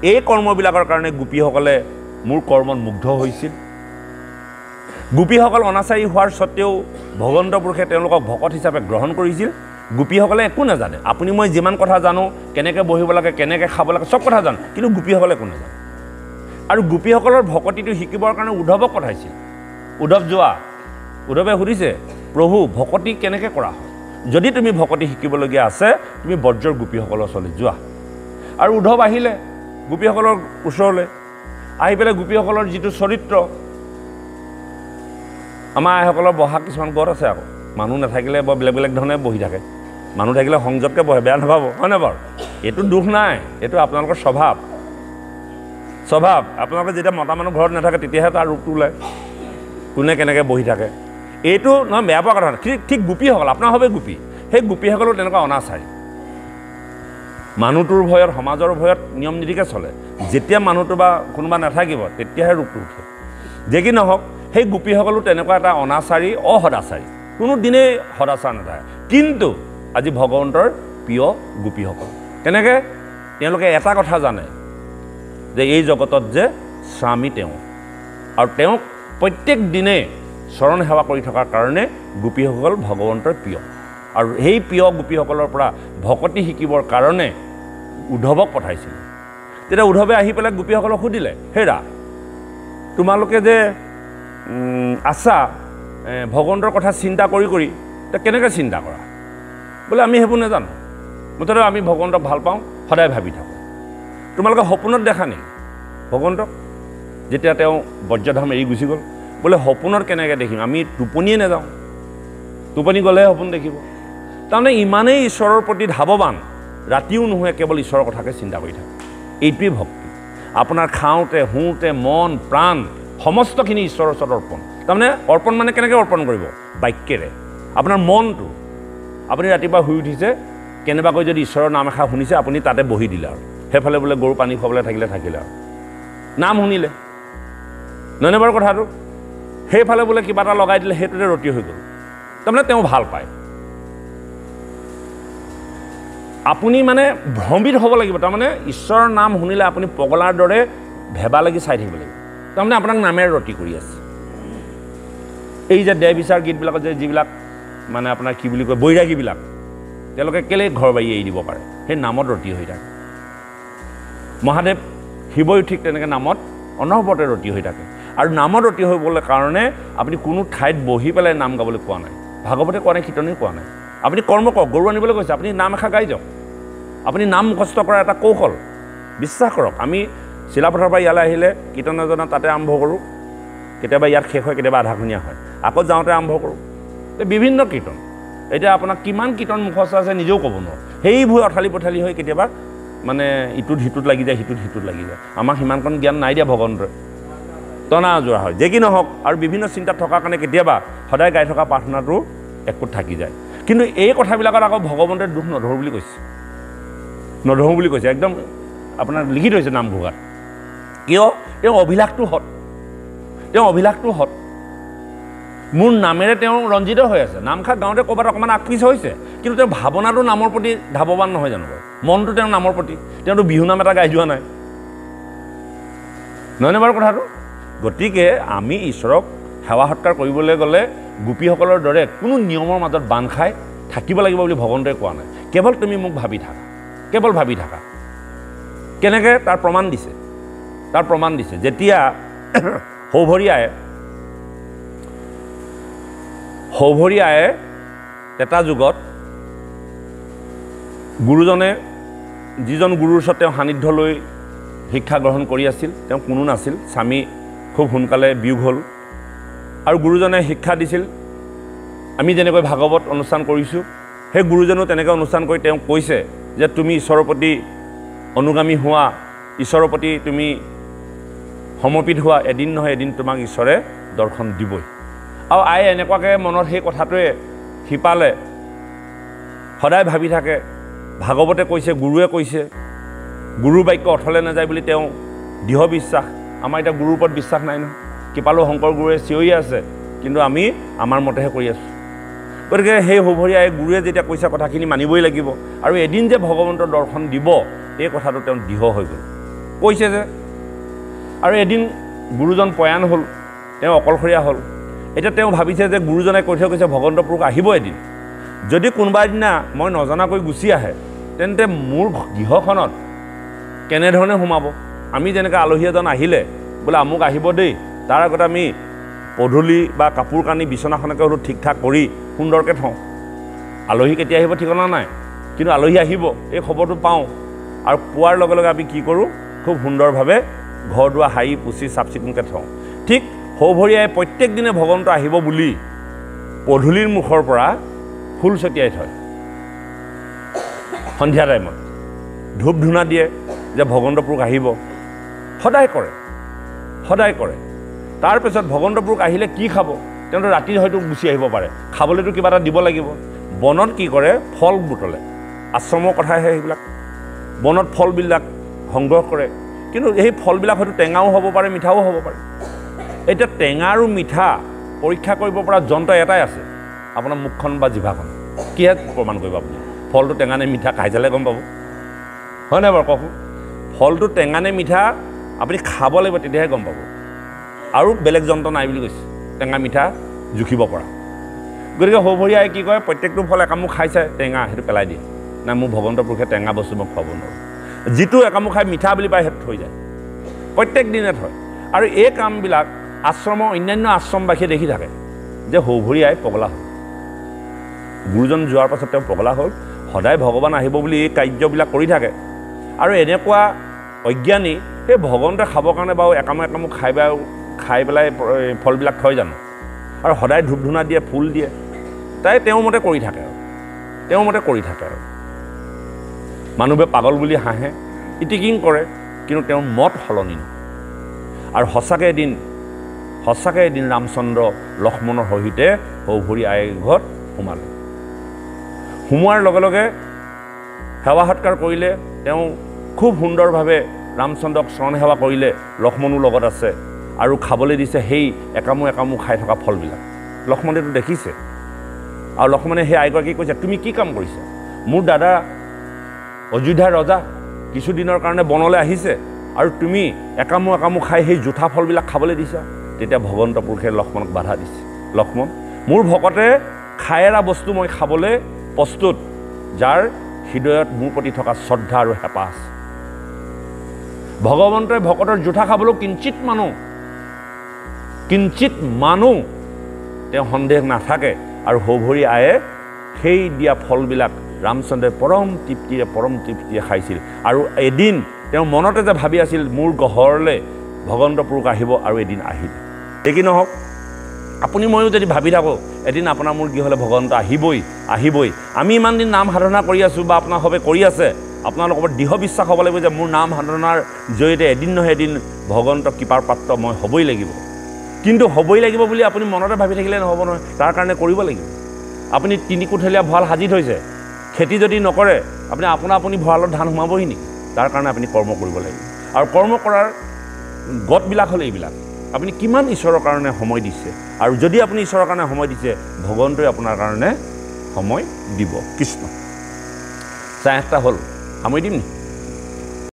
এই কৰ্মবিলাকৰ কাৰণে গোপীসকলে মোৰ কৰ্মত মুগ্ধ হৈছিল গোপীসকল অনাচাৰী হোৱাৰ স্বত্তেও ভগৱন্ত পুৰুষে তেওঁলোকক ভকত হিচাপে গ্ৰহণ কৰিছিল গোপীসকলে একো নাজানে আপুনি মই যিমান কথা জানো কেনেকৈ বহিব লাগে কেনেকৈ খাব লাগে চব কথা জানো কিন্তু গোপীসকলে একো নাজানে আৰু গোপীসকলৰ ভকতিটো শিকিবৰ কাৰণে উদ্ধৱক পঠাইছিল উদ্ধৱে সুধিছে প্ৰভু ভকতি কেনেকৈ কৰা হয় যদি তুমি ভকতি শিকিবলগীয়া আছে তুমি বজ্ৰৰ গোপীসকলৰ ওচৰলৈ যোৱা আৰু উদ্ধৱ আহিলে গোপীসকলৰ ওচৰলৈ আহি পেলাই গোপীসকলৰ যিটো চৰিত্ৰ আমাৰ আইসকলৰ বহা কিছুমান গত আছে আকৌ মানুহ নাথাকিলে বৰ বেলেগ বেলেগ ধৰণে বহি থাকে মানুহ থাকিলে সংযতকৈ বহে বেয়া নাভাব হয়নে বাৰু এইটো দুখ নাই এইটো আপোনালোকৰ স্বভাৱ আপোনালোকে যেতিয়া মতা মানুহ ঘৰত নাথাকে তেতিয়াহে তাৰ ৰূপটো ওলায় কোনে কেনেকৈ বহি থাকে এইটো নহয় বেয়া পোৱা কথা ঠিক গোপীসকল আপোনাৰ হবে গোপী সেই গোপীসকলো তেনেকুৱা অনাচাৰী মানুহটোৰ ভয়ত সমাজৰ ভয়ত নিয়ম নীতিকে চলে যেতিয়া মানুহটো বা কোনোবা নাথাকিব তেতিয়াহে ৰূপটো উঠে যে কি নহওক সেই গোপীসকলো তেনেকুৱা এটা অনাচাৰী অসদাচাৰী কোনো দিনেই সদাচাৰ নাথাকে কিন্তু আজি ভগৱন্তৰ প্ৰিয় গোপীসকল কেনেকৈ তেওঁলোকে এটা কথা জানে যে এই জগতত যে স্বামী তেওঁ আৰু তেওঁক প্ৰত্যেক দিনে চৰণ সেৱা কৰি থকাৰ কাৰণে গোপীসকল ভগৱন্তৰ প্ৰিয় আৰু সেই প্ৰিয় গোপীসকলৰ পৰা ভকতি শিকিবৰ কাৰণে উদ্ধৱক পঠাইছিল তেতিয়া উদ্ধৱে আহি পেলাই গোপীসকলক সুধিলে হেৰা তোমালোকে যে আছা ভগৱন্তৰ কথা চিন্তা কৰি কেনেকৈ চিন্তা কৰা বোলে আমি সেইবোৰ নাজানো মুঠতে আমি ভগৱন্তক ভাল পাওঁ সদায় ভাবি থাকোঁ তোমালোকে সপোনত দেখা নেকি ভগৱন্তক যেতিয়া তেওঁ বজ্ৰধাম এৰি গুচি গ'ল বোলে সপোনত কেনেকৈ দেখিম আমি টোপনিয়ে নাযাওঁ টোপনি গ'লেহে সপোন দেখিব তাৰমানে ইমানেই ঈশ্বৰৰ প্ৰতি ধাৱবান ৰাতিও নহয় কেৱল ঈশ্বৰৰ কথাকে চিন্তা কৰি থাকে এইটোৱেই ভক্তি আপোনাৰ খাওঁতে শুওঁতে মন প্ৰাণ সমস্তখিনি ঈশ্বৰৰ ওচৰত অৰ্পণ তাৰমানে অৰ্পণ মানে কেনেকৈ অৰ্পণ কৰিব বাক্যেৰে আপোনাৰ মনটো আপুনি ৰাতিপুৱা শুই উঠিছে কেনেবাকৈ যদি ঈশ্বৰৰ নাম এষাৰ শুনিছে আপুনি তাতে বহি দিলে আৰু সেইফালে বোলে গৰু পানী খুৱাবলৈ থাকিলে আৰু নাম শুনিলে নহয়নে বাৰু কথাটো সেইফালে বোলে কিবা এটা লগাই দিলে সেইটোতে ৰতি হৈ গ'ল তাৰমানে তেওঁ ভাল পায় আপুনি মানে ভ্ৰমিত হ'ব লাগিব তাৰমানে ঈশ্বৰৰ নাম শুনিলে আপুনি পগলাৰ দৰে ভেবা লাগি চাই থাকিব লাগিব তাৰমানে আপোনাক নামেৰে ৰতি কৰি আছে এই যে দেহ বিচাৰ গীতবিলাকত যে যিবিলাক মানে আপোনাৰ কি বুলি কয় বৈৰাগীবিলাক তেওঁলোকে কেলে ঘৰ বাৰী এৰি দিব পাৰে সেই নামত ৰতি হৈ থাকে মহাদেৱ শিৱয়ো ঠিক তেনেকৈ নামত অনবৰতে ৰতি হৈ থাকে আৰু নামত ৰতি হ'বলৈ কাৰণে আপুনি কোনো ঠাইত বহি পেলাই নাম গাবলৈ কোৱা নাই ভাগৱতে কোৱা নাই কীৰ্তনেও কোৱা নাই আপুনি কৰ্ম কৰক গৰু আনিবলৈ কৈছে আপুনি নাম এষাৰ গাই যাওক আপুনি নাম মুখস্থ কৰাৰ এটা কৌশল বিশ্বাস কৰক আমি চিলাপথাৰৰ পৰা ইয়ালৈ আহিলে কীৰ্তন এজনা তাতে আৰম্ভ কৰোঁ কেতিয়াবা ইয়াত শেষ হয় কেতিয়াবা আধাখনীয়া হয় আকৌ যাওঁতে আৰম্ভ কৰোঁ বিভিন্ন কীৰ্তন এতিয়া আপোনাক কিমান কীৰ্তন মুখস্থ আছে নিজেও ক'ব নোৱাৰোঁ সেইবোৰ অঠালি পঠালি হৈ কেতিয়াবা মানে ইটোত সিটোত লাগি যায় সিটোত লাগি যায় আমাক সিমানকণ জ্ঞান নাই দিয়া ভগৱন্তই টনা আজোৰা হয় যে কি নহওক আৰু বিভিন্ন চিন্তাত থকাৰ কাৰণে কেতিয়াবা সদায় গাই থকা প্ৰাৰ্থনাটো একোট থাকি যায় কিন্তু এই কথাবিলাকত আকৌ ভগৱন্তই দুখ নধৰোঁ বুলি কৈছে একদম আপোনাৰ লিখি থৈছে নামঘোষাত কিয় তেওঁ অভিলাষটো হত মোৰ নামেৰে তেওঁ ৰঞ্জিত হৈ আছে নামখাক গাঁৱতে ক'ৰবাত অকণমান আগপিছ হৈছে কিন্তু তেওঁ ভাৱনাটো নামৰ প্ৰতি ধাৱবান নহয় জানো বাৰু মনটো তেওঁৰ নামৰ প্ৰতি তেওঁতো বিহু নাম এটা গাই যোৱা নাই নহয়নে বাৰু কথাটো গতিকে আমি ঈশ্বৰক সেৱা সৎকাৰ কৰিবলৈ গ'লে গোপীসকলৰ দৰে কোনো নিয়মৰ মাজত বান্ধ খাই থাকিব লাগিব বুলি ভগৱন্তই কোৱা নাই কেৱল তুমি মোক ভাবি থাকা কেনেকৈ তাৰ প্ৰমাণ দিছে যেতিয়া সৌভৰীয়াই এটা যুগত গুৰুজনে যিজন গুৰুৰ ওচৰত তেওঁ সান্নিধ্য লৈ শিক্ষা গ্ৰহণ কৰি আছিল তেওঁ কোনো নাছিল স্বামী খুব সোনকালে বিয়োগ হ'ল আৰু গুৰুজনে শিক্ষা দিছিল আমি যেনেকৈ ভাগৱত অনুষ্ঠান কৰিছোঁ সেই গুৰুজনেও তেনেকৈ অনুষ্ঠান কৰি তেওঁক কৈছে যে তুমি ঈশ্বৰৰ প্ৰতি অনুগামী হোৱা ঈশ্বৰৰ প্ৰতি তুমি সমৰ্পিত হোৱা এদিন নহয় এদিন তোমাক ঈশ্বৰে দৰ্শন দিবই আৰু আই এনেকুৱাকৈ মনত সেই কথাটোৱে শিপালে সদায় ভাবি থাকে ভাগৱতে কৈছে গুৰুৱে কৈছে গুৰুৰ বাক্য অথলে নাযায় বুলি তেওঁ দৃঢ় বিশ্বাস আমাৰ এতিয়া গুৰুৰ ওপৰত বিশ্বাস নাই নহয় কৃপালু শংকৰ গুৰুৱে চিঞৰি আছে কিন্তু আমি আমাৰ মতেহে কৰি আছোঁ গতিকে সেই সৌভৰীয়াই গুৰুৱে যেতিয়া কৈছে কথাখিনি মানিবই লাগিব আৰু এদিন যে ভগৱন্তৰ দৰ্শন দিব এই কথাটো তেওঁ দৃঢ় হৈ গ'ল কৈছে যে আৰু এদিন গুৰুজন প্ৰয়াণ হ'ল তেওঁ অকলশৰীয়া হ'ল এতিয়া তেওঁ ভাবিছে যে গুৰুজনে কৈ থৈ গৈছে ভগৱন্ত পুৰুষ আহিব এদিন যদি কোনোবা এদিনা মই নজনাকৈ গুচি আহে তেন্তে মোৰ গৃহখনত কেনেধৰণে সোমাব আমি যেনেকৈ আলহী এজন আহিলে বোলে আমুক আহিব দেই তাৰ আগতে আমি পদূলি বা কাপোৰ কানি বিচনাখনকে হ'লেও ঠিক ঠাক কৰি সুন্দৰকৈ থওঁ আলহী কেতিয়া আহিব ঠিকনা নাই কিন্তু আলহী আহিব এই খবৰটো পাওঁ আৰু পোৱাৰ লগে লগে আমি কি কৰোঁ খুব সুন্দৰভাৱে ঘৰ দুৱাৰ সাৰি পুচি চাফ চিকুণকৈ থওঁ ঠিক সৌভৰীয়াই প্ৰত্যেক দিনে ভগৱন্ত আহিব বুলি পদূলিৰ মুখৰ পৰা ফুল ছটিয়াই থয় সন্ধিয়া টাইমত ধূপ ধূনা দিয়ে যে ভগৱন্ত পুৰুষ আহিব সদায় কৰে তাৰপিছত ভগৱন্ত পুৰুষ আহিলে কি খাব তেওঁতো ৰাতি হয়তো গুচি আহিব পাৰে খাবলৈতো কিবা এটা দিব লাগিব বনত কি কৰে ফল বুটলে আশ্ৰমৰ কথাহে সেইবিলাক বনত ফলবিলাক সংগ্ৰহ কৰে কিন্তু এই ফলবিলাক হয়তো টেঙাও হ'ব পাৰে মিঠাও হ'ব পাৰে এতিয়া টেঙা আৰু মিঠা পৰীক্ষা কৰিব পৰা যন্ত্ৰ এটাই আছে আপোনাৰ মুখখন বা জিভাখন কিহে প্ৰমাণ কৰিব আপুনি ফলটো টেঙা নে মিঠা খাই চালে গম পাব হয় নাই বাৰু কওকচোন ফলটো টেঙা নে মিঠা আপুনি খাব লাগিব তেতিয়াহে গম পাব আৰু বেলেগ যন্ত্ৰ নাই বুলি কৈছে টেঙা মিঠা জুখিব পৰা গতিকে সৌভৰীয়াই কি কয় প্ৰত্যেকটো ফল একামুখ খাইছে টেঙা সেইটো পেলাই দিয়ে নাই মোৰ ভগৱন্ত পুৰুষে টেঙা বস্তু মই খুৱাব নোৱাৰোঁ যিটো একামুখ খাই মিঠা বুলি পায় সেইটো থৈ যায় প্ৰত্যেক দিনে থয় আৰু এই কামবিলাক আশ্ৰমৰ অন্যান্য আশ্ৰমবাসীয়ে দেখি থাকে যে সৌভৰীয়াই পগলা হ'ল গুৰুজন যোৱাৰ পাছত তেওঁ পগলা হ'ল সদায় ভগৱান আহিব বুলি এই কাৰ্যবিলাক কৰি থাকে আৰু এনেকুৱা অজ্ঞানী সেই ভগৱন্তে খাবৰ কাৰণে বাৰু একামুখ খাই পেলাই ফলবিলাক থয় জানো আৰু সদায় ধূপ ধূনা দিয়ে ফুল দিয়ে তাই তেওঁৰ মতে কৰি থাকে আৰু মানুহে পাগল বুলি হাঁহে ইটিকিং কৰে কিন্তু তেওঁৰ মত সলনি নহয় আৰু সঁচাকৈ এদিন ৰামচন্দ্ৰ লক্ষ্মণৰ সহিতে সৌভৰীয়াই ঘৰত সোমোৱাৰ লগে লগে সেৱা সৎকাৰ কৰিলে তেওঁ খুব সুন্দৰভাৱে ৰামচন্দ্ৰক চৰণ সেৱা কৰিলে লক্ষ্মণো লগত আছে আৰু খাবলৈ দিছে সেই একামুখ খাই থকা ফলবিলাক লক্ষ্মণেতো দেখিছে আৰু লক্ষ্মণে সেই আইগৰাকীক কৈছে তুমি কি কাম কৰিছা মোৰ দাদা অযোধ্যাৰ ৰজা কিছুদিনৰ কাৰণে বনলৈ আহিছে আৰু তুমি একামুখ খাই সেই জোঠা ফলবিলাক খাবলৈ দিছা তেতিয়া ভগৱন্ত পুৰুষে লক্ষ্মণক বাধা দিছে লক্ষ্মণ মোৰ ভকতে খাই এৰা বস্তু মই খাবলৈ প্ৰস্তুত যাৰ হৃদয়ত মোৰ প্ৰতি থকা শ্ৰদ্ধা আৰু হেঁপাহ আছে ভগৱন্তই ভকতৰ জোঠা খাবলৈ কিঞ্চিত মানুহ তেওঁ সন্দেহ নাথাকে আৰু সৌভৰীয়ায়ে সেই দিয়া ফলবিলাক ৰামচন্দ্ৰই পৰম তৃপ্তিৰে খাইছিল আৰু এদিন তেওঁ মনতে যে ভাবি আছিল মোৰ ঘৰলৈ ভগৱন্ত পুৰুষ আহিব আৰু এদিন আহিল কি নহওক আপুনি ময়ো যদি ভাবি থাকোঁ এদিন আপোনাৰ মোৰ গৃহলৈ ভগৱন্ত আহিবই আমি ইমান দিন নাম সাধনা কৰি আছোঁ বা আপোনাৰ সবে কৰি আছে আপোনালোকৰ ওপৰত দৃঢ় বিশ্বাস হ'ব লাগিব যে মোৰ নাম সাধনাৰ জৰিয়তে এদিন নহয় এদিন ভগৱন্ত কৃপাৰ পাত্ৰ মই হ'বই লাগিব কিন্তু হ'বই লাগিব বুলি আপুনি মনতে ভাবি থাকিলে নহ'ব নহয় তাৰ কাৰণে কৰিব লাগিব আপুনি 3 কোঠলীয়া ভঁৰাল সাজি থৈছে খেতি যদি নকৰে আপুনি ভঁৰালত ধান সোমাবহি নেকি তাৰ কাৰণে আপুনি কৰ্ম কৰিব লাগিব আৰু কৰ্ম কৰাৰ গতবিলাক হ'ল এইবিলাক আপুনি কিমান ঈশ্বৰৰ কাৰণে সময় দিছে আৰু যদি আপুনি ঈশ্বৰৰ কাৰণে সময় দিছে ভগৱন্তই আপোনাৰ কাৰণে সময় দিব কৃষ্ণ 7টা হ'ল সামৰি দিম নি